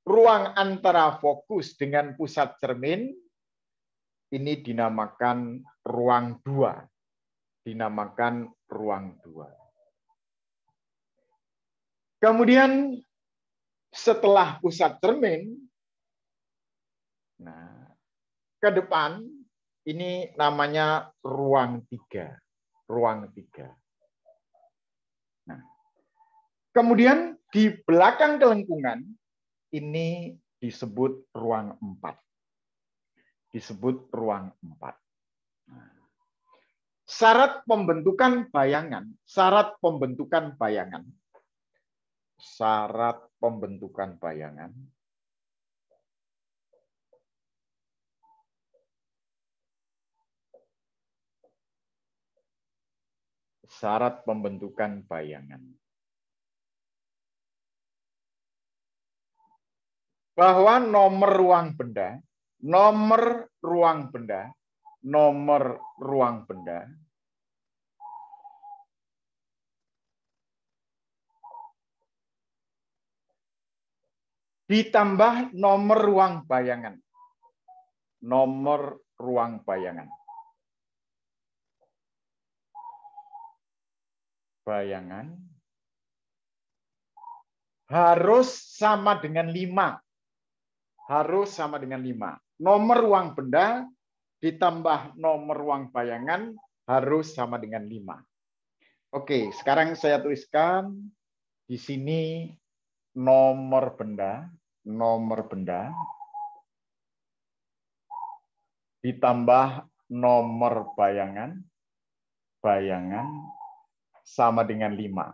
Speaker 1: ruang antara fokus dengan pusat cermin, ini dinamakan ruang 2. Dinamakan ruang 2. Kemudian setelah pusat cermin, nah, ke depan ini namanya ruang 3. Ruang 3. Nah, kemudian di belakang kelengkungan ini disebut ruang 4. Disebut ruang 4. Nah, syarat pembentukan bayangan, syarat pembentukan bayangan bahwa nomor ruang benda ditambah nomor ruang bayangan. Nomor ruang bayangan. Bayangan harus sama dengan 5. Harus sama dengan 5. Nomor ruang benda ditambah nomor ruang bayangan harus sama dengan 5. Oke, sekarang saya tuliskan di sini nomor benda ditambah nomor bayangan sama dengan 5.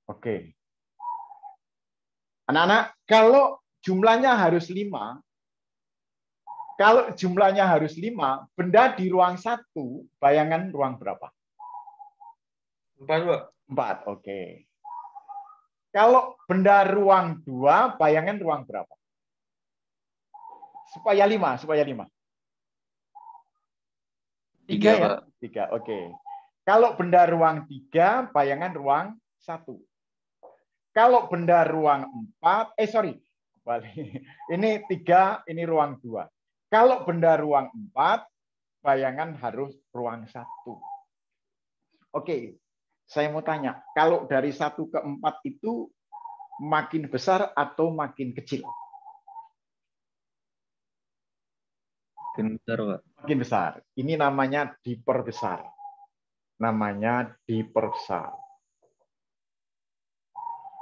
Speaker 1: Oke. Anak-anak, kalau jumlahnya harus 5, benda di ruang 1, bayangan ruang berapa?
Speaker 4: 4, Pak.
Speaker 1: 4, oke. Kalau benda ruang 2, bayangan ruang berapa? Supaya 5. 3 ya?
Speaker 4: Pak.
Speaker 1: 3, oke. Kalau benda ruang 3, bayangan ruang 1. Kalau benda ruang 4, ini 3, ini ruang 2. Kalau benda ruang 4, bayangan harus ruang 1. Oke, saya mau tanya, kalau dari 1 ke 4 itu makin besar atau makin kecil?
Speaker 4: Makin besar, Pak.
Speaker 1: Makin besar. Ini namanya diperbesar.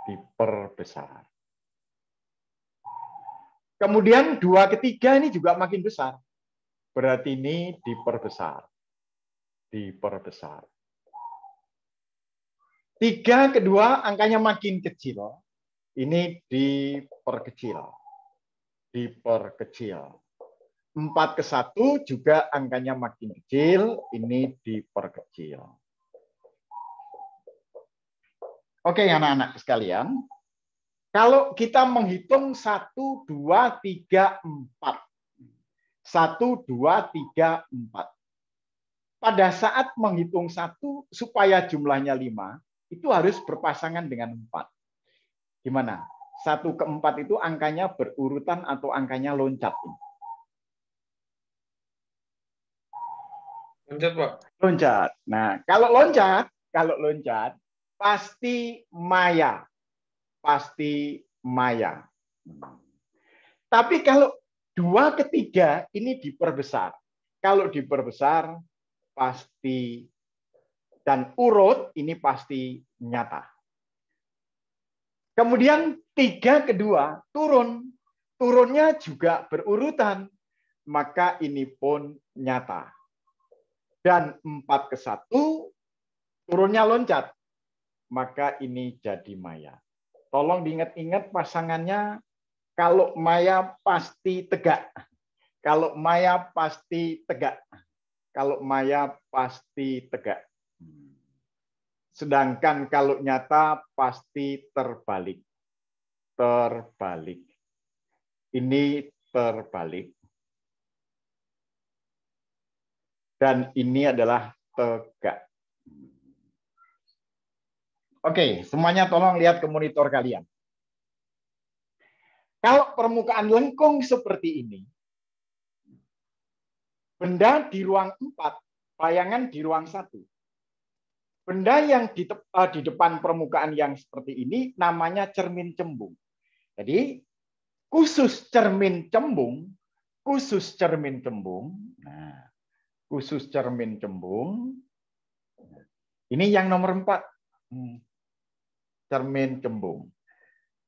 Speaker 1: Diperbesar. Kemudian 2 ke 3 ini juga makin besar. Berarti ini diperbesar. 3 ke 2 angkanya makin kecil. Ini diperkecil. 4 ke 1 juga angkanya makin kecil. Ini diperkecil. Oke, anak-anak sekalian. Kalau kita menghitung 1, 2, 3, 4. 1, 2, 3, 4. Pada saat menghitung 1, supaya jumlahnya 5, itu harus berpasangan dengan 4. Gimana? 1 ke 4 itu angkanya berurutan atau angkanya loncat?
Speaker 4: Loncat, Pak.
Speaker 1: Loncat. Nah, kalau loncat, pasti maya. Tapi kalau 2 ke 3 ini diperbesar. Kalau diperbesar pasti dan urut ini pasti nyata. Kemudian 3 ke 2 turun. Turunnya juga berurutan. Maka ini pun nyata. dan 4 ke 1, turunnya loncat. Maka ini jadi Maya. Tolong diingat-ingat pasangannya, kalau Maya pasti tegak. Kalau Maya pasti tegak. Kalau Maya pasti tegak. Sedangkan kalau nyata pasti terbalik. Terbalik. Ini terbalik. Dan ini adalah tegak. Oke, semuanya tolong lihat ke monitor kalian. Kalau permukaan lengkung seperti ini, benda di ruang 4, bayangan di ruang 1. Benda yang di depan permukaan yang seperti ini namanya cermin cembung. Jadi, khusus cermin cembung, nah, khusus cermin cembung, ini yang nomor 4. Cermin cembung.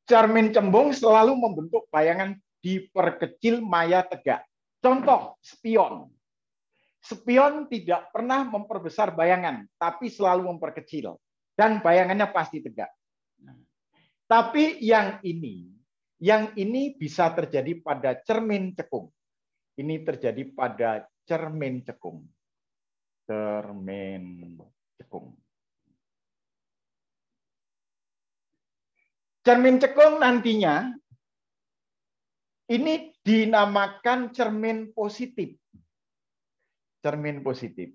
Speaker 1: Cermin cembung selalu membentuk bayangan diperkecil maya tegak. Contoh, spion. Spion tidak pernah memperbesar bayangan, tapi selalu memperkecil. Dan bayangannya pasti tegak. Tapi yang ini bisa terjadi pada cermin cekung. Ini terjadi pada cermin cekung. Cermin cekung. Cermin cekung nantinya ini dinamakan cermin positif. Cermin positif.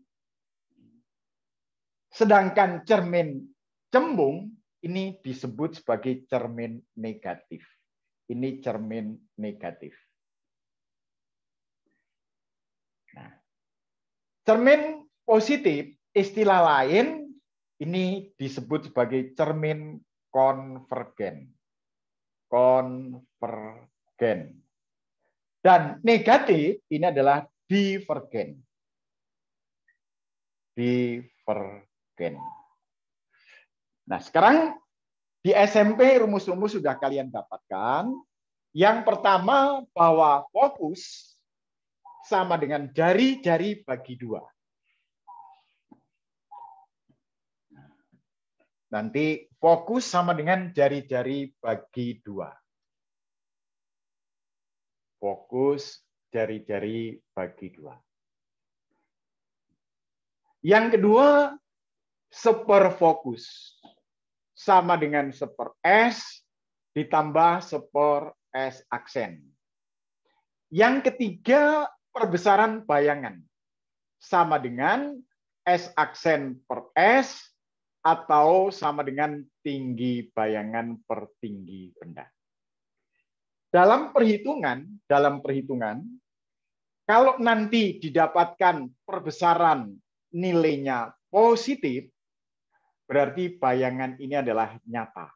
Speaker 1: Sedangkan cermin cembung ini disebut sebagai cermin negatif. Ini cermin negatif. Nah, cermin positif, istilah lain ini disebut sebagai cermin konvergen. Konvergen. Dan negatif ini adalah divergen. Divergen. Nah, sekarang di SMP rumus-rumus sudah kalian dapatkan. Yang pertama, bahwa fokus sama dengan jari-jari bagi 2. Nanti fokus sama dengan jari-jari bagi 2. Fokus jari-jari bagi 2. Yang kedua, seperfokus. Sama dengan seper S ditambah seper S aksen. Yang ketiga, perbesaran bayangan. Sama dengan S aksen per S atau sama dengan tinggi bayangan per tinggi benda. Dalam perhitungan, kalau nanti didapatkan perbesaran nilainya positif, berarti bayangan ini adalah nyata.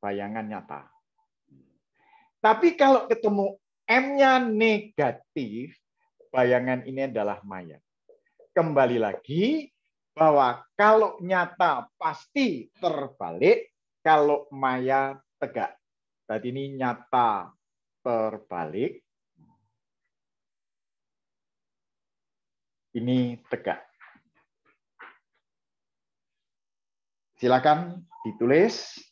Speaker 1: Bayangan nyata. Tapi kalau ketemu M-nya negatif, bayangan ini adalah maya. Kembali lagi, bahwa kalau nyata pasti terbalik, kalau maya tegak. Berarti ini nyata terbalik. Ini tegak. Silakan ditulis.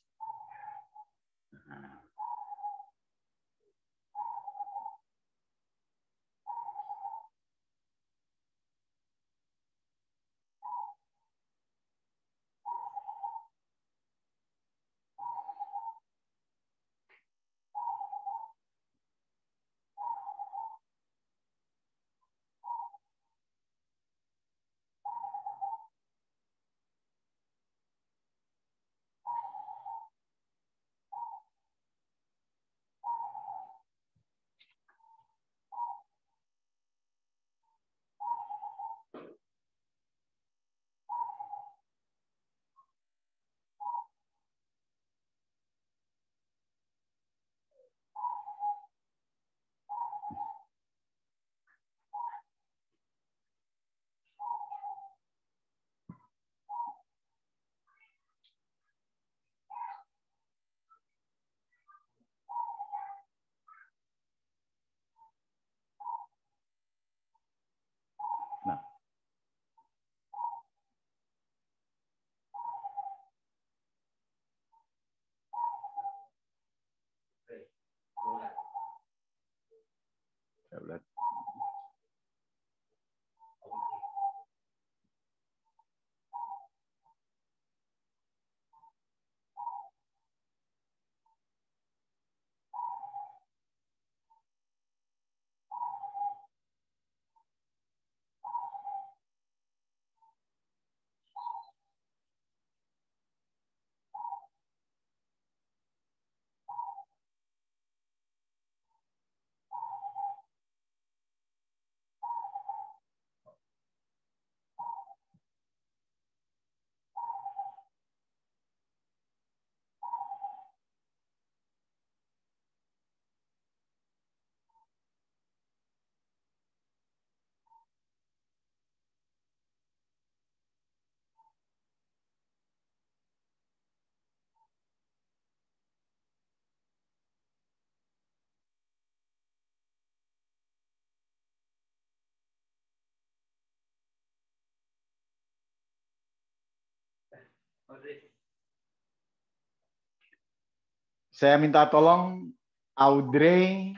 Speaker 1: Saya minta tolong Audrey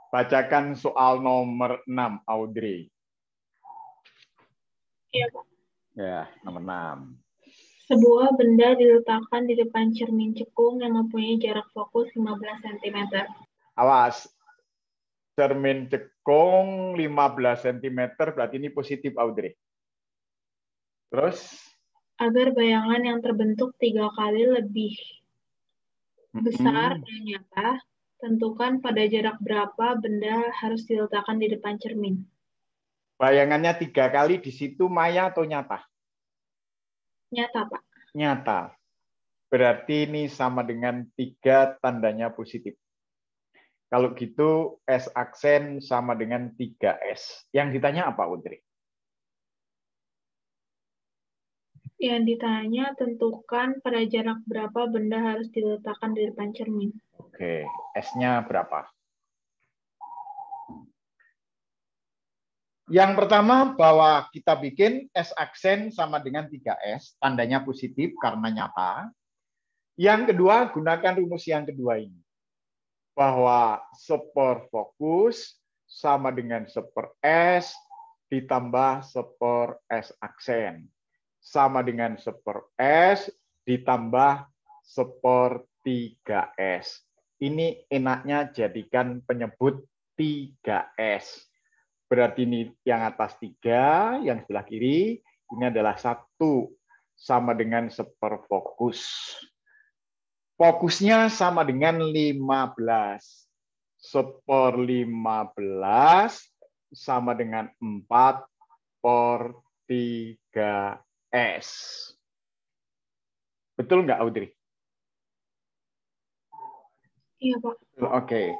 Speaker 1: bacakan soal nomor 6, Audrey.
Speaker 5: Iya, Pak.
Speaker 1: Ya, nomor 6.
Speaker 5: Sebuah benda diletakkan di depan cermin cekung yang mempunyai jarak fokus 15 cm.
Speaker 1: Awas. Cermin cekung 15 cm, berarti ini positif, Audrey. Terus?
Speaker 5: Agar bayangan yang terbentuk 3 kali lebih besar dan nyata, tentukan pada jarak berapa benda harus diletakkan di depan cermin.
Speaker 1: Bayangannya 3 kali di situ maya atau nyata?
Speaker 5: Nyata, Pak.
Speaker 1: Nyata. Berarti ini sama dengan 3 tandanya positif. Kalau gitu S aksen sama dengan 3S. Yang ditanya apa, Audrey?
Speaker 5: Yang ditanya tentukan pada jarak berapa benda harus diletakkan di depan cermin.
Speaker 1: Oke, S-nya berapa? Yang pertama bahwa kita bikin S aksen sama dengan 3S, tandanya positif karena nyata. Yang kedua, gunakan rumus yang kedua ini. Bahwa seper fokus sama dengan seper S ditambah seper S aksen. Sama dengan seper S ditambah seper 3S. Ini enaknya jadikan penyebut 3S. Berarti ini yang atas 3, yang sebelah kiri, ini adalah 1. Sama dengan seper fokus. Fokusnya sama dengan 15. Seper 15 sama dengan 4 per 3S. Betul nggak, Audrey?
Speaker 5: Iya, Pak.
Speaker 1: Oke.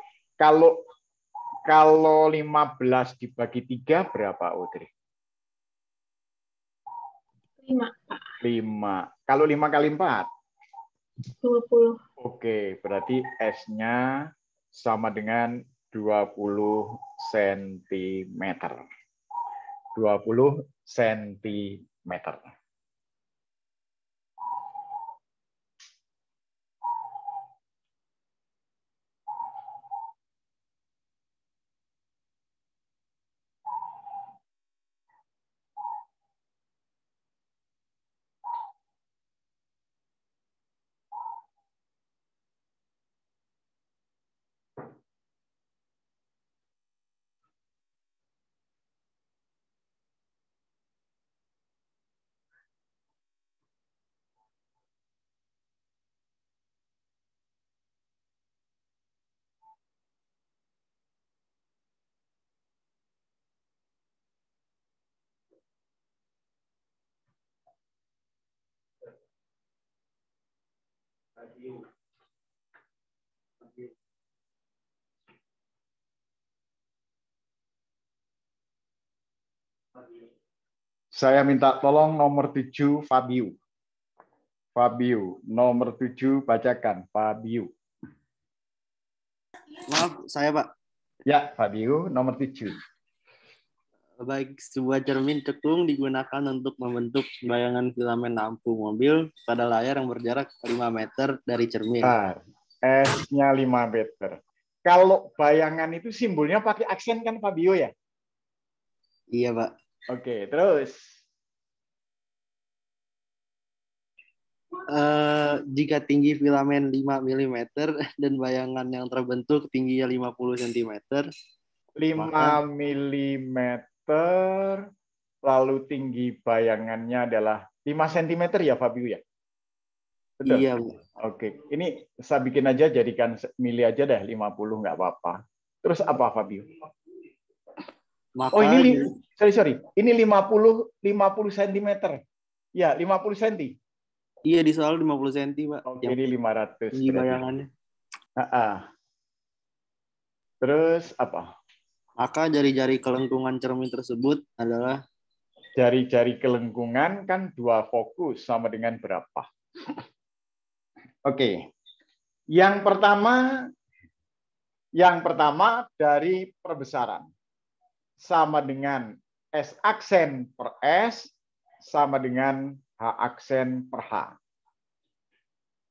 Speaker 1: Kalau 15 dibagi 3 berapa, Audrey?
Speaker 5: 5, Pak.
Speaker 1: 5. Kalau 5 kali 4?
Speaker 5: 20.
Speaker 1: Oke, berarti S-nya sama dengan 20 cm. 20 cm. Saya minta tolong nomor 7, Fabio. Fabio, nomor 7 bacakan, Fabio.
Speaker 7: Maaf, saya Pak.
Speaker 1: Ya, Fabio, nomor 7.
Speaker 7: Baik, sebuah cermin cekung digunakan untuk membentuk bayangan filamen lampu mobil pada layar yang berjarak 5 meter dari cermin.
Speaker 1: S-nya 5 meter. Kalau bayangan itu simbolnya pakai aksen kan, Fabio ya?
Speaker 7: Iya, Pak.
Speaker 1: Oke, terus.
Speaker 7: Jika tinggi filamen 5 mm dan bayangan yang terbentuk tingginya 50 cm,
Speaker 1: 5 mm, lalu tinggi bayangannya adalah 5 cm ya, Fabio ya? Betul?
Speaker 7: Iya, Bu.
Speaker 1: Oke, ini saya bikin aja, jadikan mili aja deh, 50 nggak apa-apa. Terus apa, Fabio?
Speaker 7: Maka,
Speaker 1: oh, ini sorry. Ini 50 cm. Ya, 50 cm.
Speaker 7: Iya, di soal 50 cm, Pak.
Speaker 1: Oke, ini 500.
Speaker 7: Tinggi bayangannya.
Speaker 1: Terus apa?
Speaker 7: Maka jari-jari kelengkungan cermin tersebut adalah
Speaker 1: jari-jari kelengkungan kan 2 fokus sama dengan berapa? Oke. Yang pertama dari perbesaran. Sama dengan S aksen per S sama dengan H aksen per H.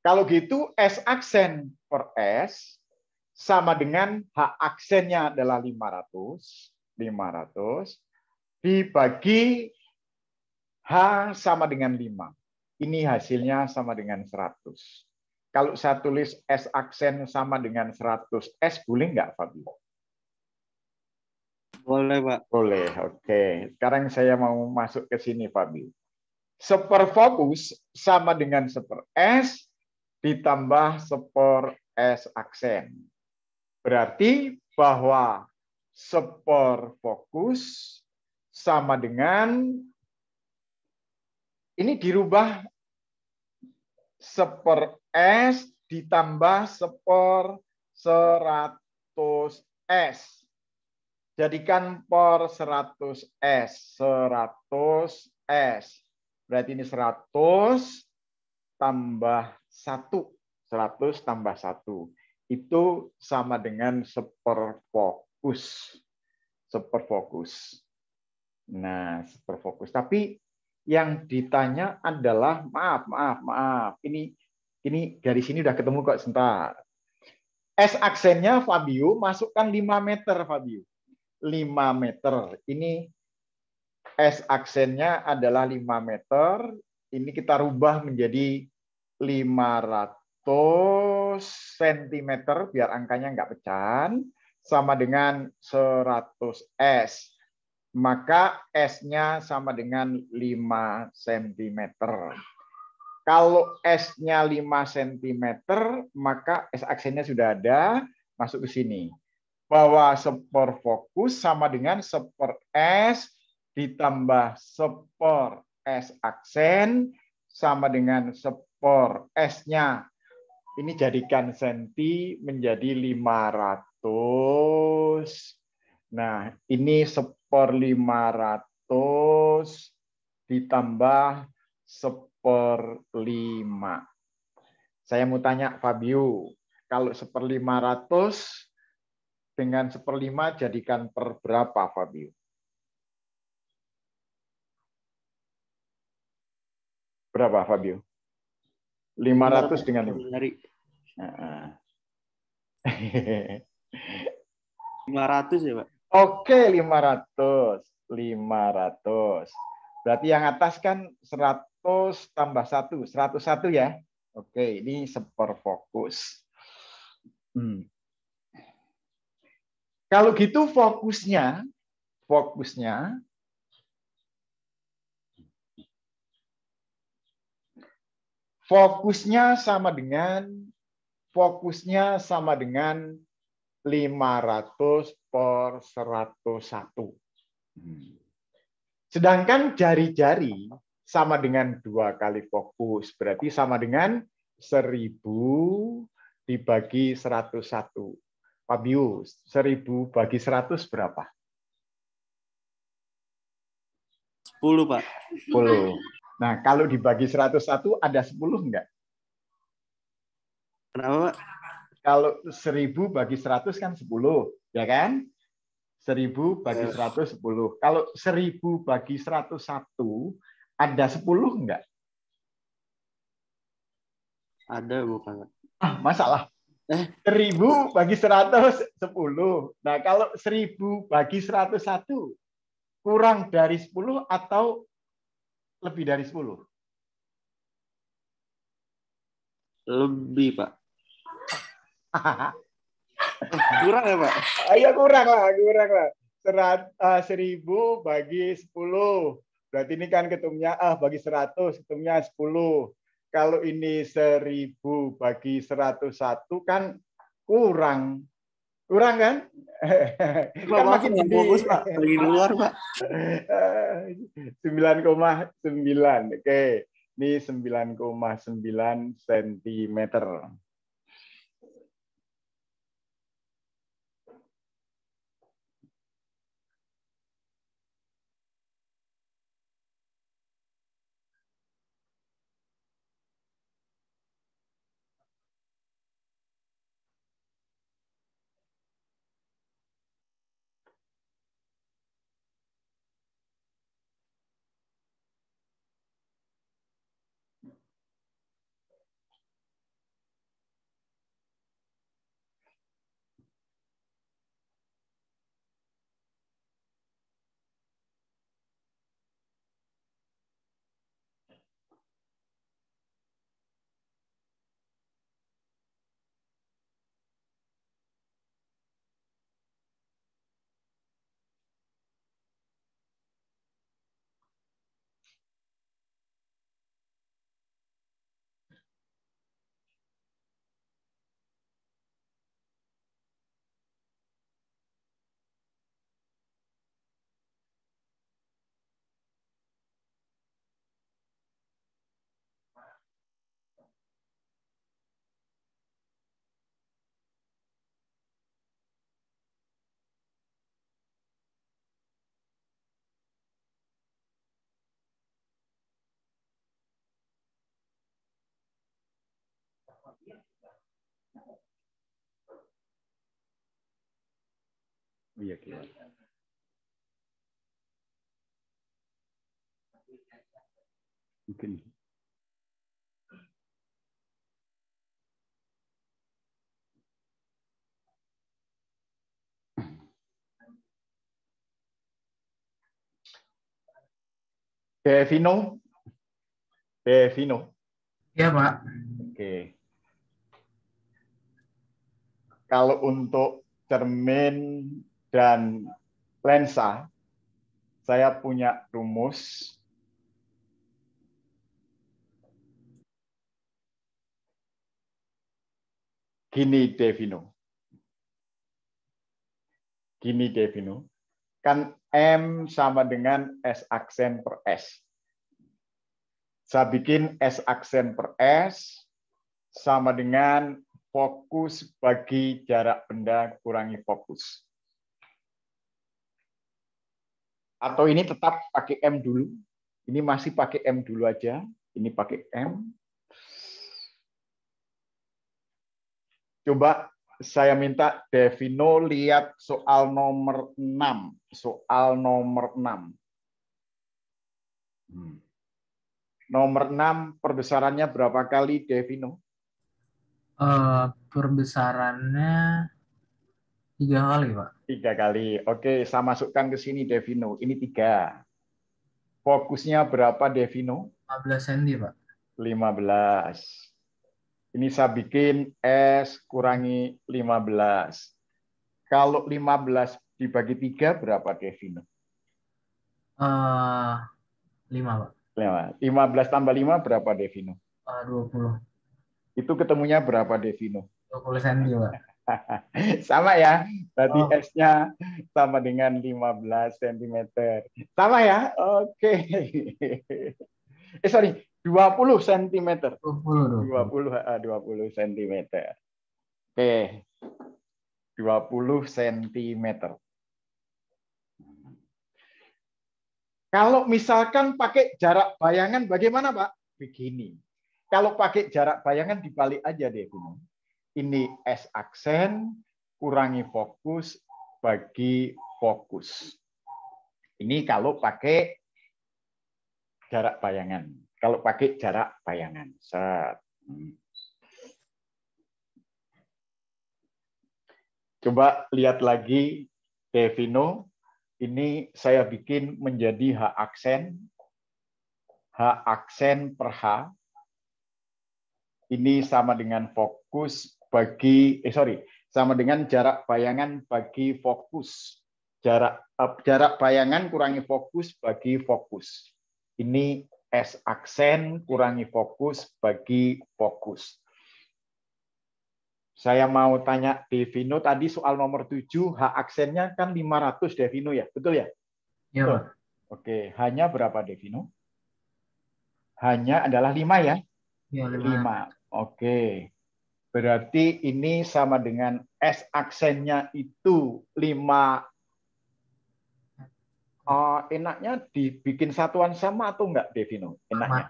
Speaker 1: Kalau gitu S aksen per S sama dengan H aksennya adalah 500 dibagi H sama dengan 5. Ini hasilnya sama dengan 100. Kalau saya tulis S aksen sama dengan 100 S, boleh nggak, Fabio?
Speaker 7: Boleh, Pak.
Speaker 1: Boleh, oke. Sekarang saya mau masuk ke sini, Fabio. Seperfokus sama dengan seper S ditambah seper S aksen. Berarti bahwa seperfokus sama dengan, ini dirubah seper S ditambah seper 100 S. Jadikan per 100 S. 100 S. Berarti ini 100 tambah 1. 100 tambah 1. Itu sama dengan seperfokus. Seperfokus. Nah, seperfokus. Tapi yang ditanya adalah, maaf. Ini dari sini udah ketemu kok, sebentar. S aksennya Fabio, masukkan 5 meter, Fabio. 5 meter. Ini S aksennya adalah 5 meter. Ini kita rubah menjadi 500 cm biar angkanya nggak pecah, sama dengan 100 S. Maka S-nya sama dengan 5 cm. Kalau S-nya 5 cm, maka S aksennya sudah ada, masuk ke sini. Bahwa seperfokus sama dengan seper S ditambah seper S aksen sama dengan seper S-nya. Ini jadikan senti menjadi 500. Nah, ini seper 500 ditambah seper 5. Saya mau tanya Fabio, kalau seper 500 dengan seperlima jadikan per berapa, Fabio? Berapa, Fabio? 500 dengan 500
Speaker 7: ya, Pak?
Speaker 1: Oke, 500. 500. Berarti yang atas kan 100 tambah 1. 101 ya? Oke, ini seperfokus. Kalau gitu fokusnya sama dengan 500 per 101. Sedangkan jari-jari sama dengan 2 kali fokus, berarti sama dengan 1000 dibagi 101. Fabio, 1000 bagi 100 berapa?
Speaker 7: 10, Pak.
Speaker 1: 10. Nah, kalau dibagi 101 ada 10 enggak?
Speaker 7: Kenapa, Pak?
Speaker 1: Kalau 1000 bagi 100 kan 10, ya kan? 1000 bagi 100, 10. Kalau 1000 bagi 101 ada 10 enggak?
Speaker 7: Ada, bukan?
Speaker 1: Masalah. 1000 bagi 100, 10. Nah, kalau 1000 bagi 101, kurang dari 10 atau lebih dari 10?
Speaker 7: Lebih, Pak. Kurang ya, Pak?
Speaker 1: Ya kurang lah. 1000 bagi 10. Berarti ini kan ketumnya bagi 100, ketumnya 10. Kalau ini 1000 bagi 101 kan kurang. Kurang kan?
Speaker 7: Kan makin fokus, Pak. Lagi di luar, Pak.
Speaker 1: 9,9. Oke. Ini 9,9 cm. Iya, keluar. Mungkin. Devino.
Speaker 2: Ya, Pak.
Speaker 1: Oke. Kalau untuk cermin dan lensa, saya punya rumus. Gini, Devino. Kan M sama dengan S aksen per S. Saya bikin S aksen per S sama dengan fokus bagi jarak benda kurangi fokus. Atau ini tetap pakai M dulu. Ini masih pakai M dulu aja. Ini pakai M. Coba saya minta Devino lihat soal nomor 6. Soal nomor 6. Nomor 6 perbesarannya berapa kali, Devino?
Speaker 2: Perbesarannya 3 kali, Pak.
Speaker 1: 3 kali. Oke, saya masukkan ke sini, Devino. Ini 3. Fokusnya berapa, Devino?
Speaker 2: 15 cm, Pak.
Speaker 1: 15. Ini saya bikin S kurangi 15. Kalau 15 dibagi 3 berapa, Devino?
Speaker 2: 5, Pak.
Speaker 1: 15 tambah 5 berapa, Devino?
Speaker 2: 20.
Speaker 1: Itu ketemunya berapa, Devino?
Speaker 2: 20 cm, Pak.
Speaker 1: Sama ya. Berarti S-nya sama dengan 15 cm. Sama ya? Oke. Sorry. 20 cm. 20 cm. Oke. 20 cm. Kalau misalkan pakai jarak bayangan bagaimana, Pak? Begini. Kalau pakai jarak bayangan dibalik aja deh, Bung. Ini S aksen kurangi fokus bagi fokus. Ini kalau pakai jarak bayangan. Kalau pakai jarak bayangan. Set. Coba lihat lagi, Devino. Ini saya bikin menjadi H aksen per H. Ini sama dengan fokus bagi, sama dengan jarak bayangan bagi fokus. Jarak bayangan kurangi fokus bagi fokus. Ini S aksen kurangi fokus bagi fokus. Saya mau tanya Devino, tadi soal nomor 7, H aksennya kan 500, Devino ya? Betul ya?
Speaker 2: Iya, Pak.
Speaker 1: Oke, hanya berapa, Devino? Hanya adalah 5 ya?
Speaker 2: Ya,
Speaker 1: 5. Oke. Berarti ini sama dengan S aksennya itu 5. Enaknya dibikin satuan sama atau enggak, Devino? Enaknya.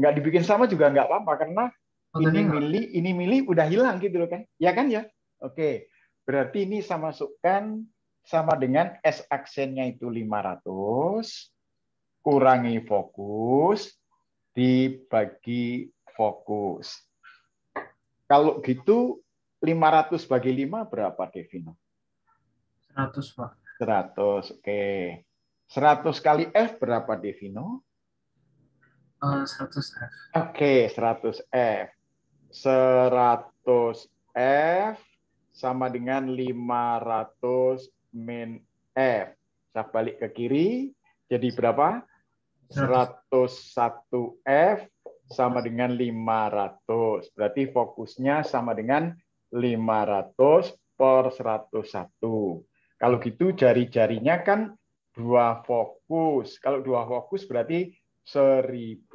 Speaker 1: Enggak dibikin sama juga enggak apa-apa, karena ini milih, udah hilang gitu loh kan. Ya kan ya? Oke. Berarti ini saya masukkan sama dengan S aksennya itu 500 kurangi fokus dibagi fokus. Kalau gitu 500 bagi 5 berapa, Devino?
Speaker 2: 100, Pak.
Speaker 1: 100. Oke. 100 kali F berapa, Devino?
Speaker 2: 100 F.
Speaker 1: Oke, 100 F. 100 F sama dengan 500 min F. Saya balik ke kiri, jadi berapa? 101 F sama dengan 500. Berarti fokusnya sama dengan 500 per 101. Kalau gitu jari-jarinya kan 2 fokus. Kalau 2 fokus berarti 1000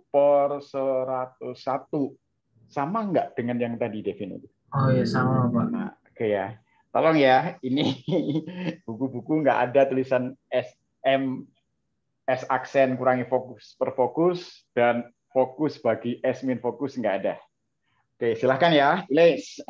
Speaker 1: per 101. Sama enggak dengan yang tadi, Devino?
Speaker 2: Oh ya, sama, Pak.
Speaker 1: Nah, oke ya. Tolong ya, ini buku-buku enggak ada tulisan SM S aksen kurangi fokus per fokus dan fokus bagi S min fokus enggak ada. Oke, silahkan ya, tulis.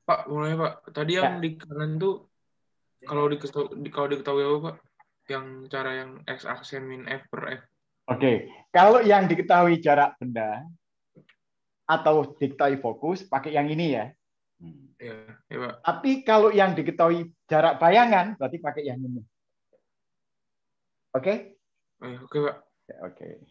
Speaker 8: Pak, mulai Pak. Tadi yang di kanan tuh kalau diketahui apa Pak? Yang cara yang X aksen min F per F.
Speaker 1: Oke, kalau yang diketahui jarak benda atau diketahui fokus pakai yang ini ya.
Speaker 8: Ya, Pak.
Speaker 1: Tapi kalau yang diketahui jarak bayangan berarti pakai yang ini. Oke?
Speaker 8: Oke, Pak.
Speaker 1: Oke.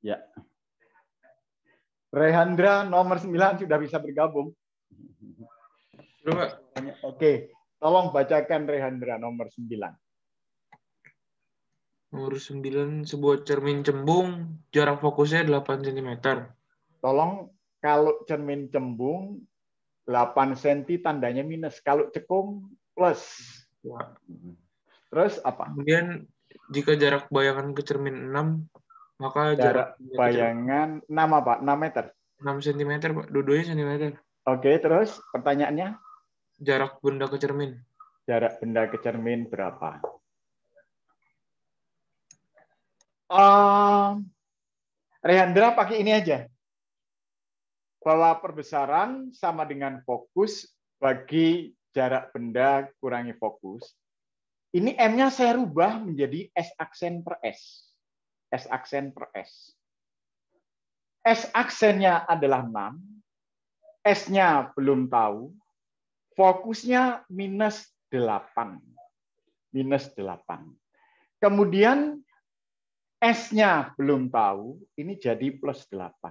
Speaker 1: Ya. Rehandra nomor 9 sudah bisa bergabung.
Speaker 8: Coba.
Speaker 1: Oke, tolong bacakan Rehandra nomor 9.
Speaker 8: Nomor 9, sebuah cermin cembung, jarak fokusnya 8 cm.
Speaker 1: Tolong, kalau cermin cembung 8 cm tandanya minus, kalau cekung plus.
Speaker 8: Ya.
Speaker 1: Terus apa?
Speaker 8: Kemudian jika jarak bayangan ke cermin 6, maka
Speaker 1: jarak bayangan 6 apa? 6 meter?
Speaker 8: 6 cm, Pak. Dua-duanya cm.
Speaker 1: Oke, terus pertanyaannya?
Speaker 8: Jarak benda ke cermin.
Speaker 1: Jarak benda ke cermin berapa? Rehandra pakai ini aja. Bahwa perbesaran sama dengan fokus bagi jarak benda kurangi fokus. Ini M-nya saya rubah menjadi S aksen per S. S aksen per S. S aksennya adalah 6. S-nya belum tahu. Fokusnya minus 8. Minus 8. Kemudian S-nya belum tahu. Ini jadi plus 8.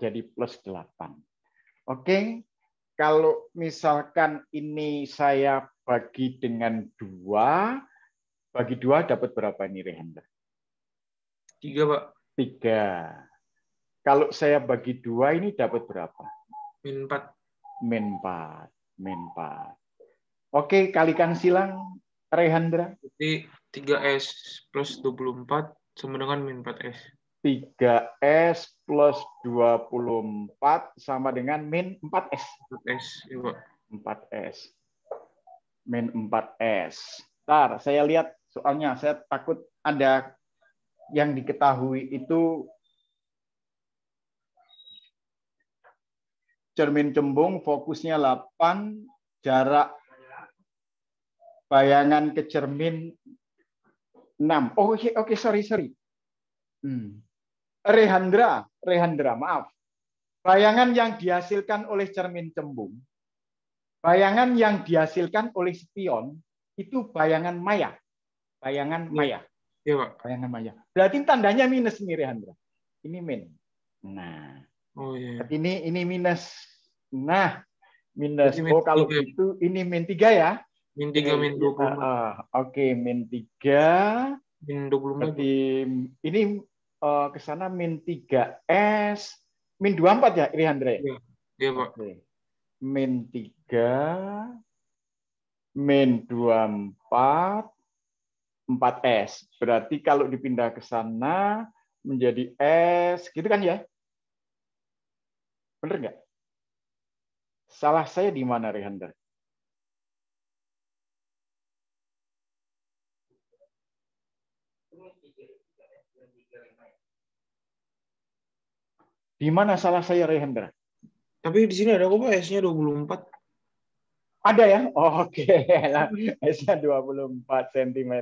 Speaker 1: Jadi plus 8. Oke. Kalau misalkan ini saya bagi dengan 2, bagi 2 dapat berapa ini, Rehandra?
Speaker 8: 3, Pak.
Speaker 1: 3. Kalau saya bagi 2 ini dapat berapa?
Speaker 8: Min 4.
Speaker 1: Min 4. Min 4. Oke, kalikan silang, Rehandra.
Speaker 8: Jadi 3S plus 24 sama dengan min 4S.
Speaker 1: 3S plus 24 sama dengan min 4S.
Speaker 8: 4S, ya, Pak.
Speaker 1: 4S. Min 4S. Ntar, saya lihat soalnya, saya takut ada yang diketahui itu cermin cembung, fokusnya 8, jarak bayangan ke cermin 6. Oh, oke, sorry. Rehandra, maaf. Bayangan yang dihasilkan oleh cermin cembung, bayangan yang dihasilkan oleh spion, itu bayangan maya. Bayangan maya.
Speaker 8: Iya, Pak.
Speaker 1: Bayangan maya. Berarti tandanya minus nih, Rehandra. Ini min. Nah.
Speaker 8: Oh, iya.
Speaker 1: Ini minus. Nah, minus.
Speaker 8: Min
Speaker 1: Oh, kalau
Speaker 8: 3.
Speaker 1: itu ini min 3 ya.
Speaker 8: Min 3, min 24.
Speaker 1: Oke, min 3.
Speaker 8: Min 24.
Speaker 1: Berarti ini ke sana min 3S. Min 24 ya, Rehandra?
Speaker 8: Iya, Pak.
Speaker 1: Oke. Min 3. Min 24. 4S. Berarti kalau dipindah ke sana menjadi S, gitu kan ya? Bener nggak? Salah saya di mana, Rehandra? Di mana salah saya, Rehandra?
Speaker 8: Tapi di sini ada kok, Pak, S-nya 24.
Speaker 1: Ada ya? Oh, oke. S-nya 24 cm.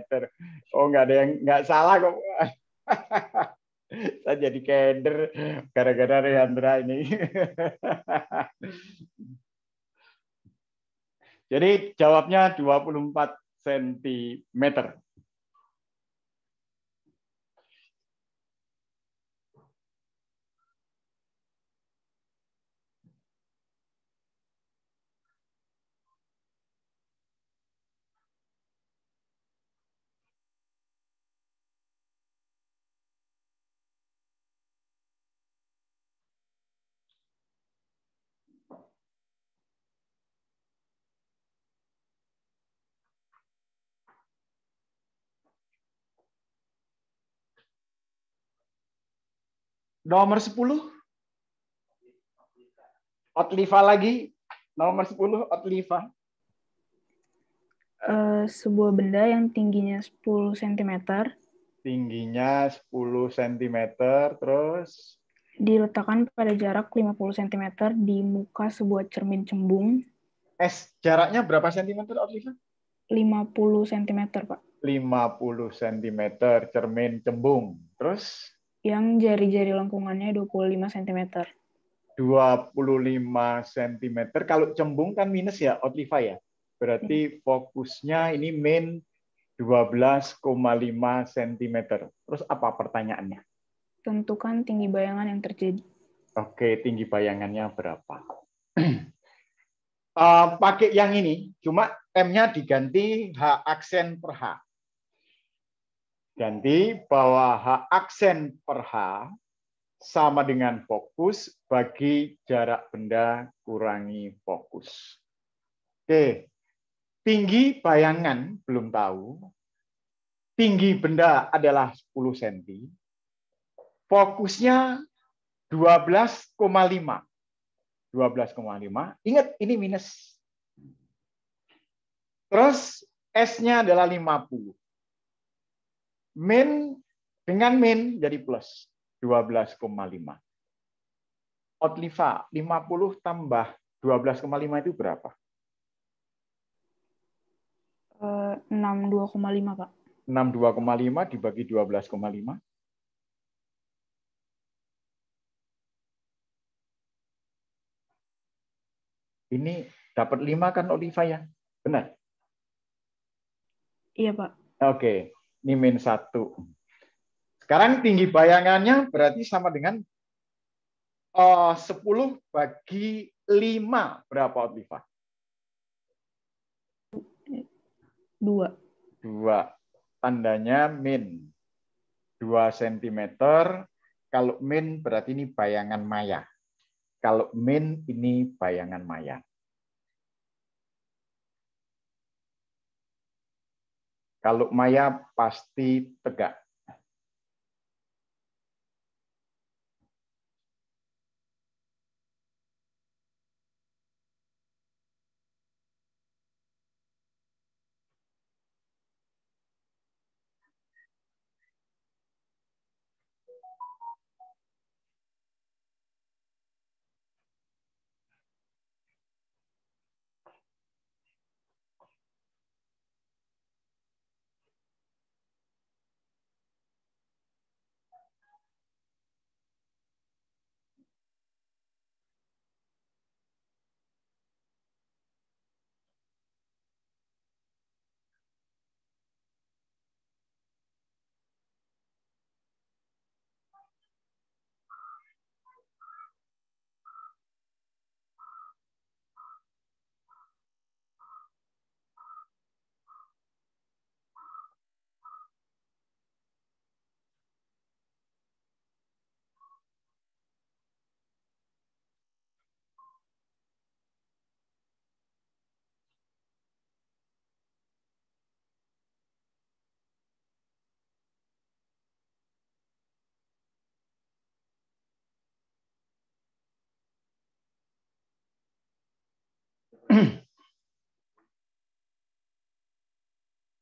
Speaker 1: Oh, nggak ada yang nggak salah kok. Saya jadi keder gara-gara Rehandra ini. Jadi jawabnya 24 cm. Nomor 10. Otliva lagi. Nomor 10, Otliva.
Speaker 3: Sebuah benda yang tingginya 10 cm
Speaker 1: Tingginya 10 cm, terus
Speaker 3: diletakkan pada jarak 50 cm di muka sebuah cermin cembung.
Speaker 1: jaraknya berapa cm, Otliva?
Speaker 3: 50 cm, Pak.
Speaker 1: 50 cm, cermin cembung. Terus?
Speaker 3: Yang jari-jari lengkungannya 25 cm.
Speaker 1: 25 cm. Kalau cembung kan minus ya, Otliva ya? Berarti fokusnya ini min 12,5 cm. Terus apa pertanyaannya?
Speaker 3: Tentukan tinggi bayangan yang terjadi.
Speaker 1: Oke, tinggi bayangannya berapa? Pakai yang ini, cuma M-nya diganti H aksen per H. Ganti bahwa H aksen per H sama dengan fokus bagi jarak benda kurangi fokus. Oke, tinggi bayangan belum tahu. Tinggi benda adalah 10 cm. Fokusnya 12,5. 12,5. Ingat, ini minus. Terus S-nya adalah 50. Min dengan min jadi plus. 12,5. Otliva, 50 tambah 12,5 itu berapa?
Speaker 3: 62,5, Pak.
Speaker 1: 62,5 dibagi 12,5. Ini dapat 5 kan, Oliva ya? Benar?
Speaker 3: Iya, Pak.
Speaker 1: Oke, ini min 1. Sekarang tinggi bayangannya berarti sama dengan 10 bagi 5. Berapa, Oliva?
Speaker 3: 2.
Speaker 1: Tandanya min. 2 cm. Kalau min berarti ini bayangan maya. Kalau min ini bayangan maya. Kalau maya pasti tegak.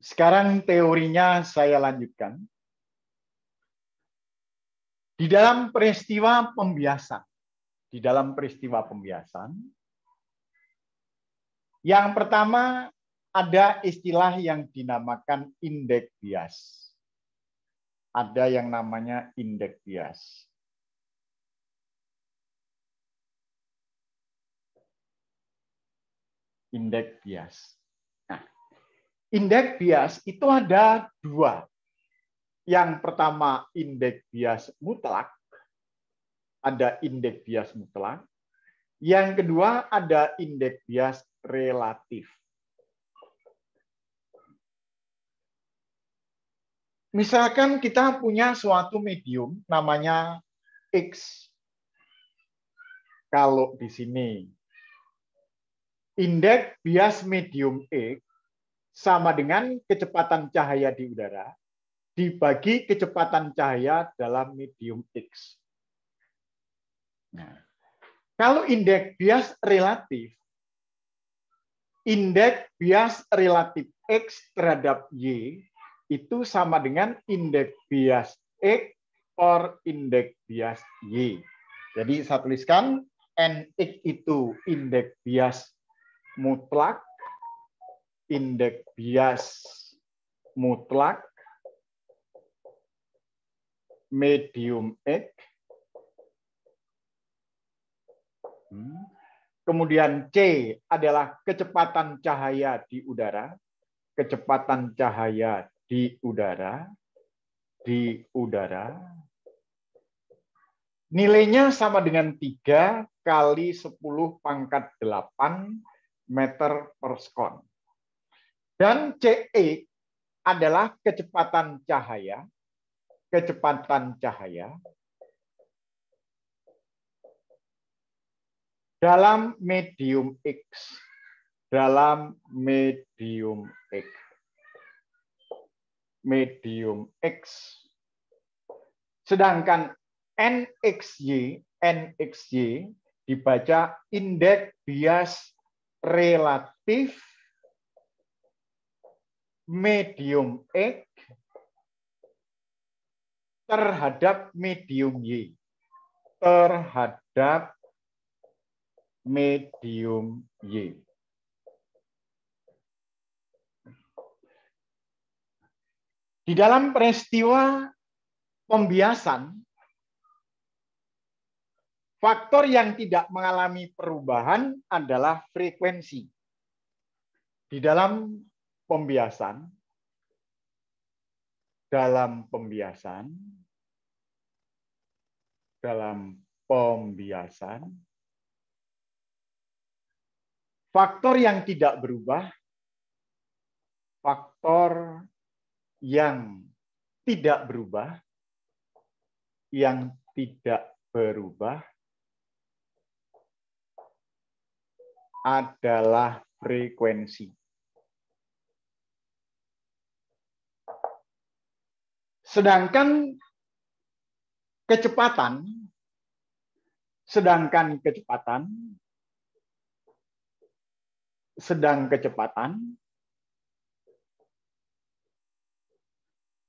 Speaker 1: Sekarang teorinya saya lanjutkan. Di dalam peristiwa pembiasan, yang pertama ada istilah yang dinamakan indeks bias. Ada yang namanya indeks bias. Indeks bias. Nah, indeks bias itu ada 2. Yang pertama indeks bias mutlak. Ada indeks bias mutlak. Yang kedua ada indeks bias relatif. Misalkan kita punya suatu medium namanya X. Kalau di sini indeks bias medium X sama dengan kecepatan cahaya di udara dibagi kecepatan cahaya dalam medium X. Nah, kalau indeks bias relatif X terhadap Y itu sama dengan indeks bias X per indeks bias Y. Jadi saya tuliskan NX itu indeks bias mutlak, indeks bias mutlak, medium X. Kemudian C adalah kecepatan cahaya di udara, kecepatan cahaya di udara, Nilainya sama dengan 3 kali 10 pangkat 8 meter per sekon. Dan CE adalah kecepatan cahaya dalam medium X. Medium X. Sedangkan NXY dibaca indeks bias relatif medium X terhadap medium Y. Di dalam peristiwa pembiasan, faktor yang tidak mengalami perubahan adalah frekuensi. Di dalam pembiasan, faktor yang tidak berubah, adalah frekuensi. Sedangkan kecepatan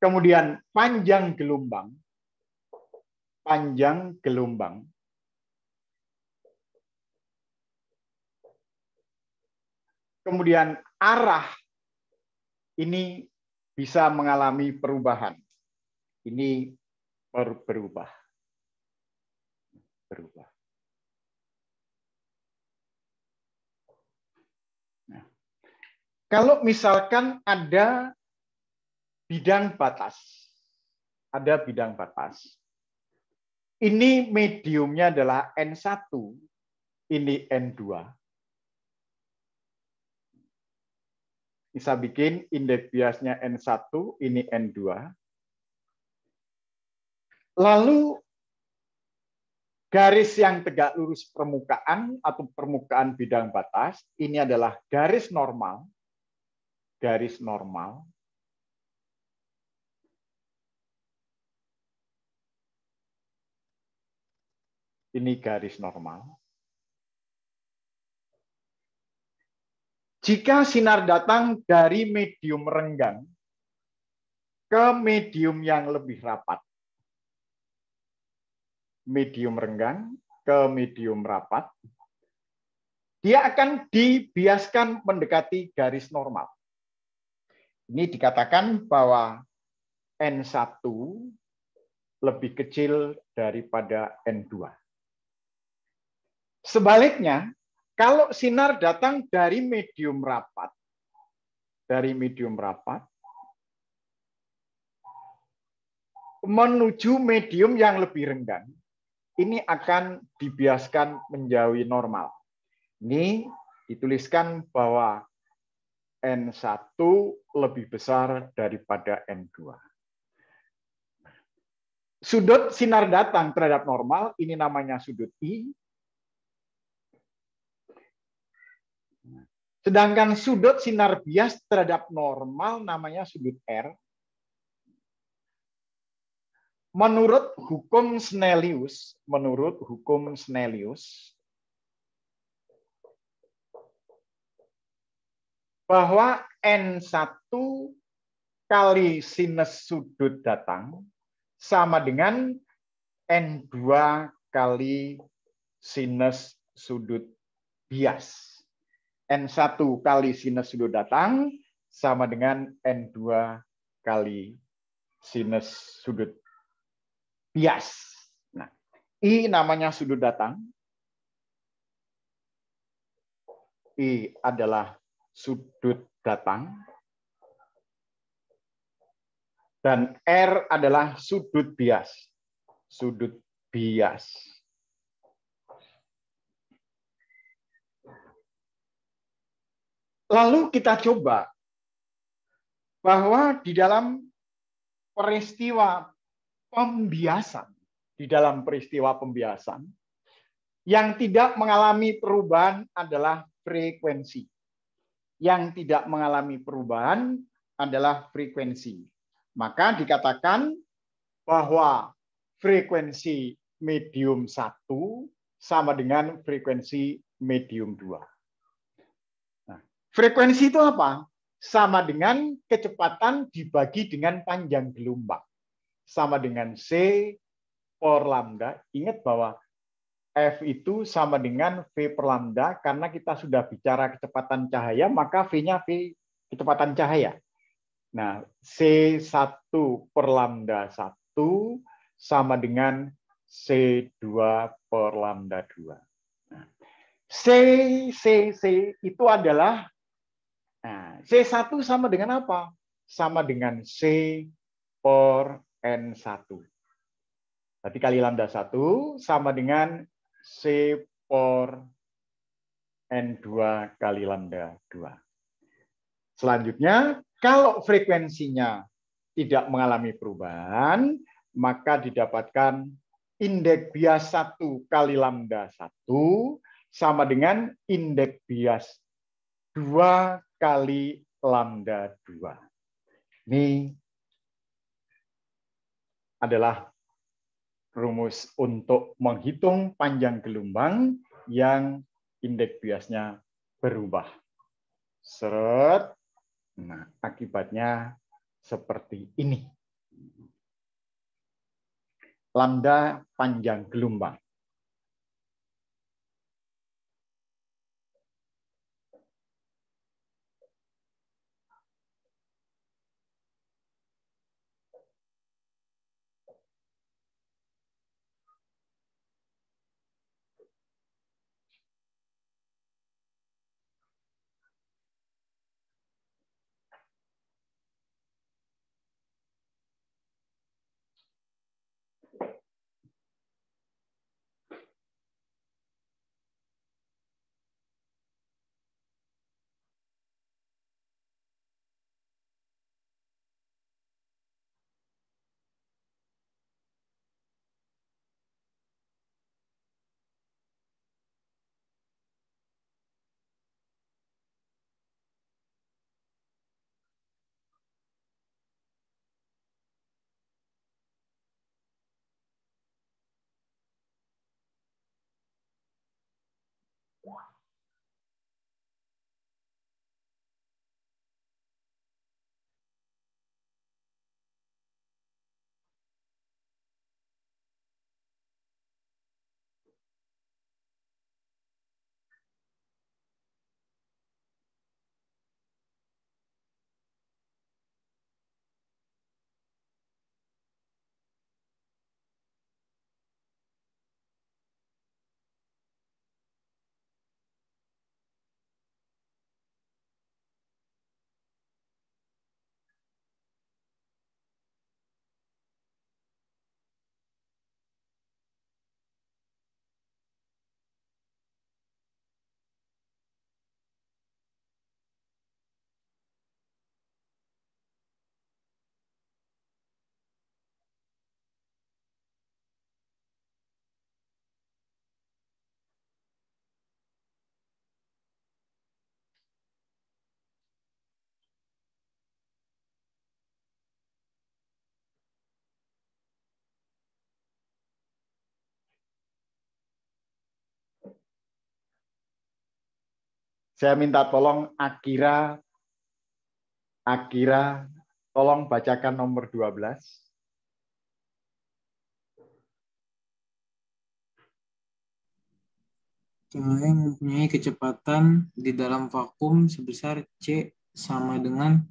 Speaker 1: kemudian panjang gelombang, kemudian arah ini bisa mengalami perubahan. Ini berubah. Nah, kalau misalkan ada bidang batas, ini mediumnya adalah N1, ini N2. Bisa bikin indeks biasnya N1, ini N2. Lalu garis yang tegak lurus permukaan atau permukaan bidang batas, ini adalah garis normal. Ini garis normal. Jika sinar datang dari medium renggang ke medium yang lebih rapat, dia akan dibiaskan mendekati garis normal. Ini dikatakan bahwa N1 lebih kecil daripada N2. Sebaliknya, kalau sinar datang dari medium rapat, menuju medium yang lebih renggang, ini akan dibiaskan menjauhi normal. Ini dituliskan bahwa N1 lebih besar daripada N2. Sudut sinar datang terhadap normal, ini namanya sudut I. Sedangkan sudut sinar bias terhadap normal namanya sudut R. menurut hukum Snellius, bahwa N1 kali sinus sudut datang sama dengan N2 kali sinus sudut bias. N1 kali sinus sudut datang sama dengan N2 kali sinus sudut bias. Nah, I namanya sudut datang. I adalah sudut datang. Dan R adalah sudut bias. Sudut bias. Lalu kita coba bahwa di dalam peristiwa pembiasan, yang tidak mengalami perubahan adalah frekuensi. Yang tidak mengalami perubahan adalah frekuensi. Maka dikatakan bahwa frekuensi medium 1 sama dengan frekuensi medium 2. Nah, frekuensi itu apa? Sama dengan kecepatan dibagi dengan panjang gelombang. Sama dengan C per lambda. Ingat bahwa F itu sama dengan V per lambda, karena kita sudah bicara kecepatan cahaya, maka V-nya V kecepatan cahaya. Nah, C1 per lambda 1 sama dengan C2 per lambda 2. Nah, C itu adalah, nah, C1 sama dengan apa? Sama dengan C per N1. Berarti kali lambda 1 sama dengan C per N2 kali lambda 2. Selanjutnya, kalau frekuensinya tidak mengalami perubahan, maka didapatkan indeks bias 1 kali lambda 1 sama dengan indeks bias 2 kali lambda 2. Ini adalah rumus untuk menghitung panjang gelombang yang indeks biasnya berubah. Seret. Nah, akibatnya seperti ini. Lambda panjang gelombang. Saya minta tolong Akira, tolong bacakan nomor 12.
Speaker 6: Cahaya mempunyai kecepatan di dalam vakum sebesar C sama dengan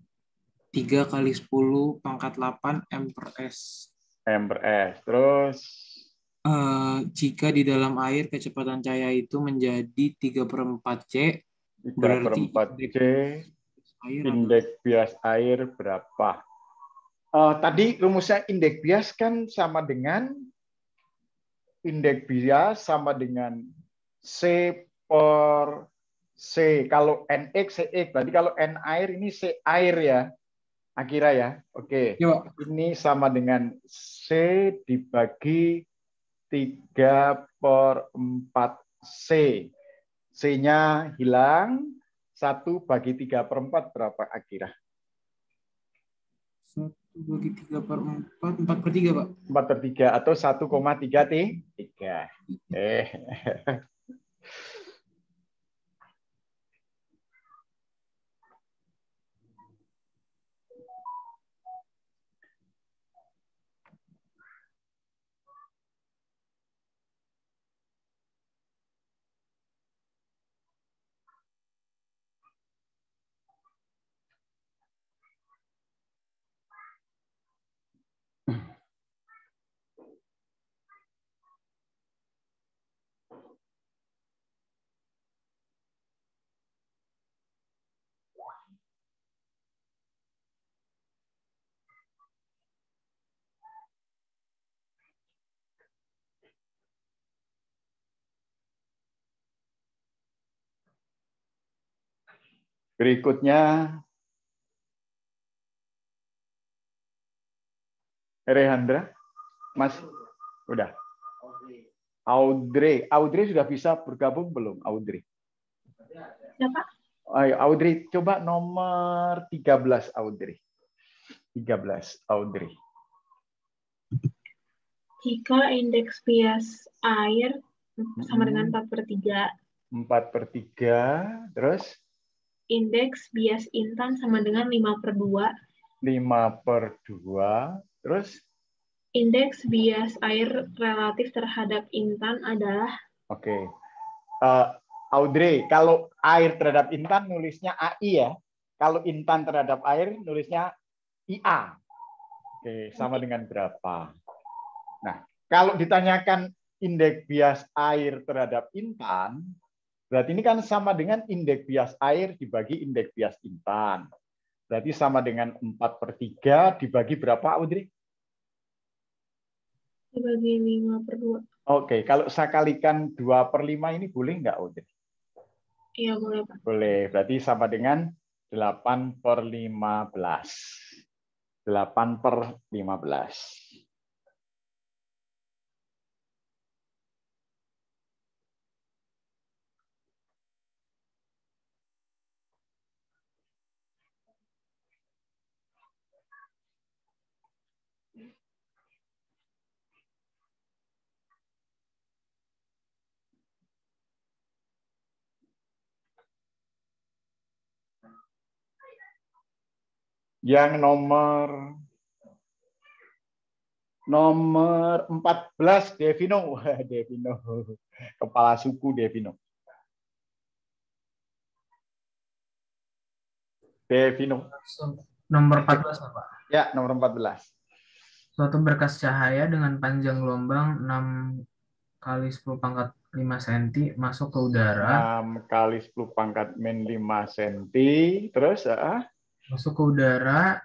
Speaker 6: 3 kali 10 pangkat 8 M per S.
Speaker 1: M per S. Terus?
Speaker 6: Jika di dalam air kecepatan cahaya itu menjadi 3/4 C,
Speaker 1: 3/4 C, indeks bias air berapa? Tadi rumusnya indeks bias kan sama dengan C per C. Kalau NX, CX. Berarti kalau N air, ini C air ya. Akira ya. Oke.
Speaker 6: Yo.
Speaker 1: Ini sama dengan C dibagi 3/4 C. C-nya hilang. 1 bagi 3/4 berapa Akira?
Speaker 6: 1 bagi 3/4, 4/3 Pak.
Speaker 1: 4/3 atau 1,33. Berikutnya, Rehandra, Mas, udah. Audrey sudah bisa bergabung belum, Audrey?
Speaker 5: Siapa?
Speaker 1: Ayo, Audrey, coba nomor 13, Audrey. 13, Audrey.
Speaker 5: Jika indeks bias air sama dengan 4/3.
Speaker 1: 4/3, terus?
Speaker 5: Indeks bias intan sama dengan 5/2.
Speaker 1: 5/2, terus?
Speaker 5: Indeks bias air relatif terhadap intan adalah?
Speaker 1: Oke. Audrey, kalau air terhadap intan nulisnya AI ya. Kalau intan terhadap air nulisnya IA. Oke, sama dengan berapa? Nah, kalau ditanyakan indeks bias air terhadap intan, berarti ini kan sama dengan indeks bias air dibagi indeks bias intan. Berarti sama dengan 4/3 dibagi berapa, Audrey?
Speaker 5: Dibagi 5/2.
Speaker 1: Oke, kalau saya kalikan 2/5 ini boleh nggak, Audrey?
Speaker 5: Iya, boleh, Pak.
Speaker 1: Boleh, berarti sama dengan 8/15. 8/15. Yang nomor 14, Devino. Devino. Kepala suku Devino. Devino.
Speaker 2: Nomor 14, Pak.
Speaker 1: Ya, nomor 14.
Speaker 2: Suatu berkas cahaya dengan panjang gelombang 6 kali 10 pangkat 5 cm masuk ke udara.
Speaker 1: 6 kali 10 pangkat min 5 cm. Terus?
Speaker 2: Masuk ke udara.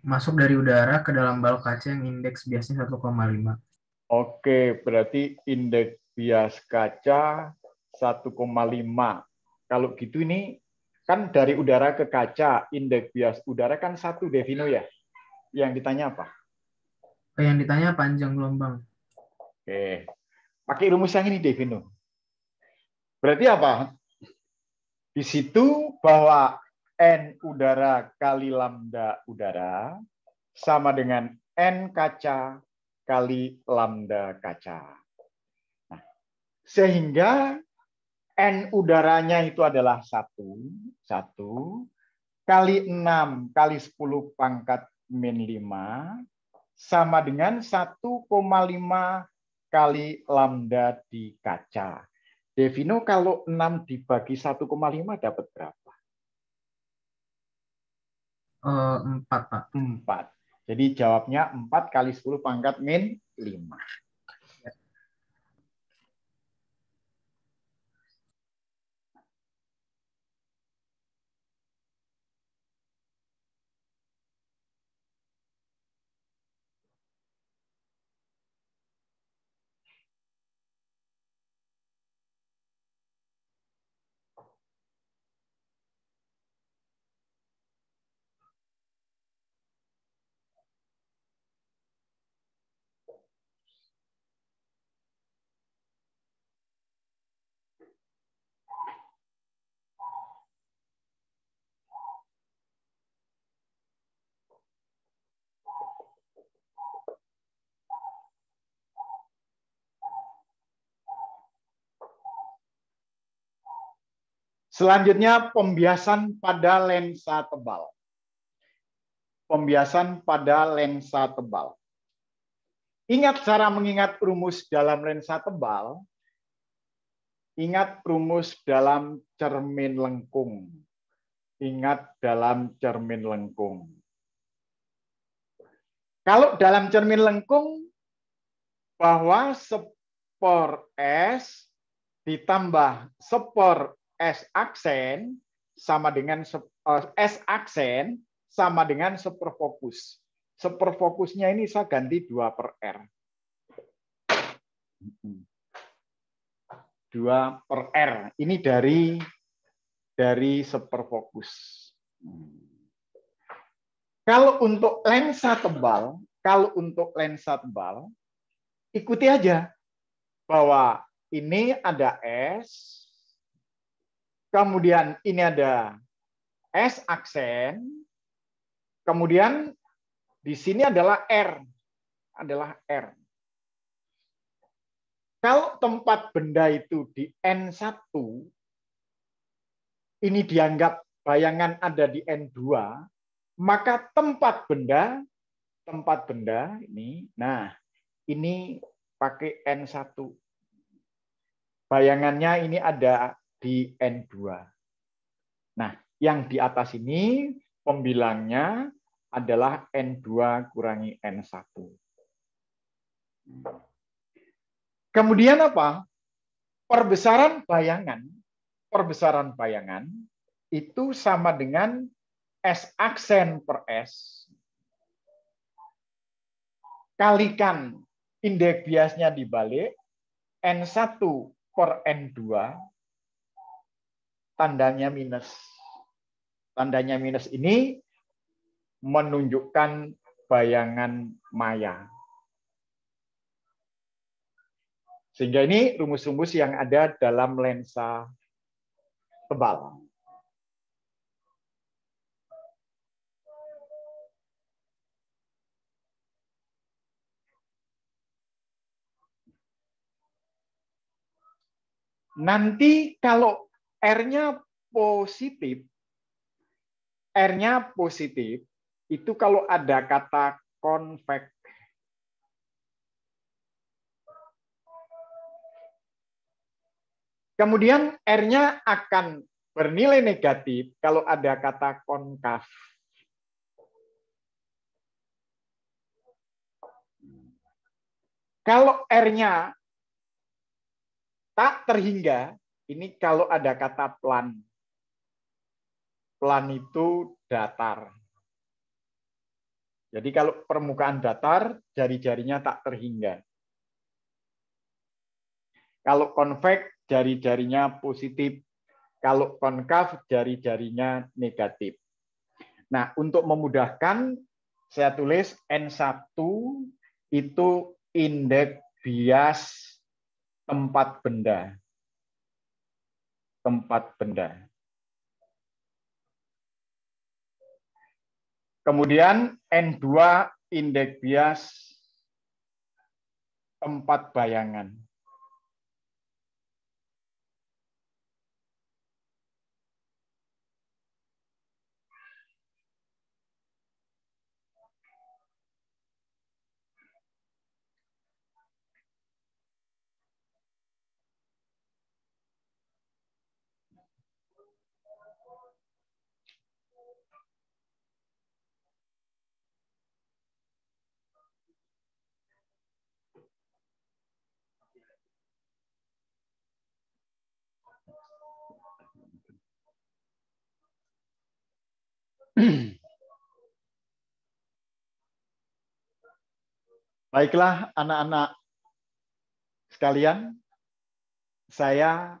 Speaker 2: Masuk dari udara ke dalam balok kaca yang indeks biasnya 1,5.
Speaker 1: Oke, berarti indeks bias kaca 1,5. Kalau gitu ini kan dari udara ke kaca, indeks bias udara kan 1, Devino ya? Yang ditanya apa?
Speaker 2: Yang ditanya panjang gelombang.
Speaker 1: Oke. Pakai rumus yang ini, Devino. Berarti apa? Di situ bahwa N udara kali lambda udara sama dengan N kaca kali lambda kaca. Nah, sehingga N udaranya itu adalah 1 kali 6 kali 10 pangkat min 5 sama dengan 1,5 kali lambda di kaca. Devino, kalau 6 dibagi 1,5 dapat berapa?
Speaker 2: 4, Pak.
Speaker 1: 4. Jadi jawabnya 4 kali 10 pangkat min 5. Selanjutnya, pembiasan pada lensa tebal. Pembiasan pada lensa tebal. Ingat cara mengingat rumus dalam lensa tebal. Ingat rumus dalam cermin lengkung. Ingat dalam cermin lengkung. Kalau dalam cermin lengkung, bahwa spor S ditambah spor S aksen sama dengan S aksen sama dengan seperfokus. Seperfokusnya ini saya ganti 2/R. 2/R. Ini dari seperfokus. Kalau untuk lensa tebal, ikuti aja bahwa ini ada S, kemudian ini ada S aksen, kemudian di sini adalah R. Kalau tempat benda itu di N1, ini dianggap bayangan ada di N2, maka tempat benda ini, nah ini pakai N1. Bayangannya ini ada di N2. Nah, yang di atas ini pembilangnya adalah N2 kurangi N1. Kemudian apa? Perbesaran bayangan itu sama dengan S aksen per S kalikan indeks biasnya dibalik, N1 per N2, tandanya minus. Tandanya minus ini menunjukkan bayangan maya. Sehingga ini rumus-rumus yang ada dalam lensa tebal. Nanti kalau R-nya positif, itu kalau ada kata konveks. Kemudian R-nya akan bernilai negatif kalau ada kata konkav. Kalau R-nya tak terhingga, ini kalau ada kata plan. Plan itu datar. Jadi kalau permukaan datar, jari-jarinya tak terhingga. Kalau konveks, jari-jarinya positif. Kalau konkav, jari-jarinya negatif. Nah, untuk memudahkan, saya tulis N1 itu indeks bias tempat benda. Kemudian N2 indeks bias tempat bayangan. Baiklah anak-anak sekalian, saya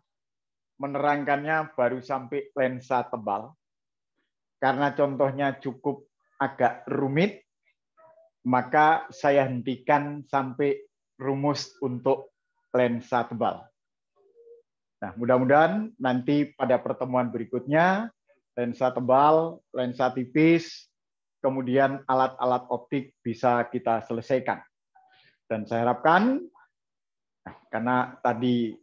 Speaker 1: menerangkannya baru sampai lensa tebal. Karena contohnya cukup agak rumit, maka saya hentikan sampai rumus untuk lensa tebal. Nah, mudah-mudahan nanti pada pertemuan berikutnya, lensa tebal, lensa tipis, kemudian alat-alat optik bisa kita selesaikan. Dan saya harapkan, karena tadi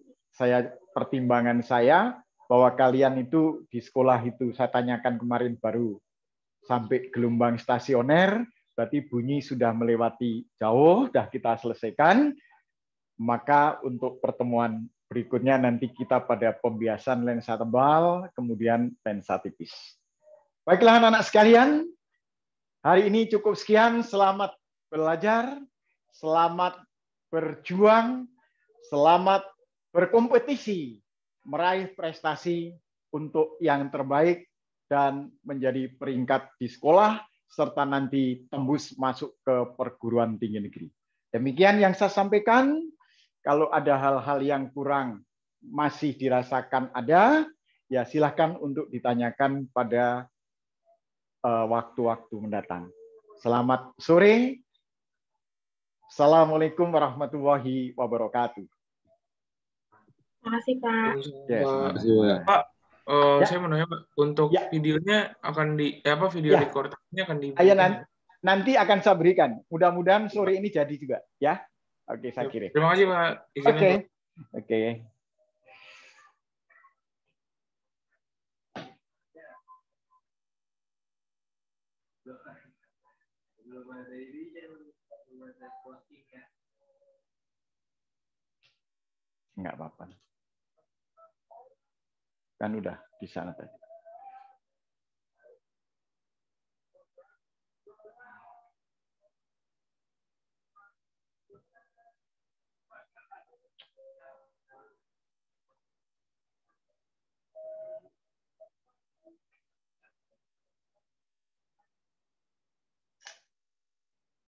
Speaker 1: pertimbangan saya, bahwa kalian itu di sekolah itu saya tanyakan kemarin baru sampai gelombang stasioner, berarti bunyi sudah melewati jauh, sudah kita selesaikan. Maka untuk pertemuan berikutnya nanti kita pada pembiasan lensa tebal, kemudian lensa tipis. Baiklah anak-anak sekalian, hari ini cukup sekian. Selamat belajar, selamat berjuang, selamat berkompetisi, meraih prestasi untuk yang terbaik dan menjadi peringkat di sekolah, serta nanti tembus masuk ke perguruan tinggi negeri. Demikian yang saya sampaikan. Kalau ada hal-hal yang kurang masih dirasakan ada, ya silahkan untuk ditanyakan pada waktu-waktu mendatang. Selamat sore. Assalamualaikum warahmatullahi wabarakatuh.
Speaker 5: Terima kasih, Pak.
Speaker 1: Ya,
Speaker 8: Pak, saya mau nanya, Pak, untuk videonya akan video recordingnya akan
Speaker 1: diberikan. Nanti akan saya berikan. Mudah-mudahan sore ini jadi juga, ya. Oke, saya kirim.
Speaker 8: Terima kasih, Pak.
Speaker 1: Oke. Enggak apa-apa. Kan udah di sana tadi.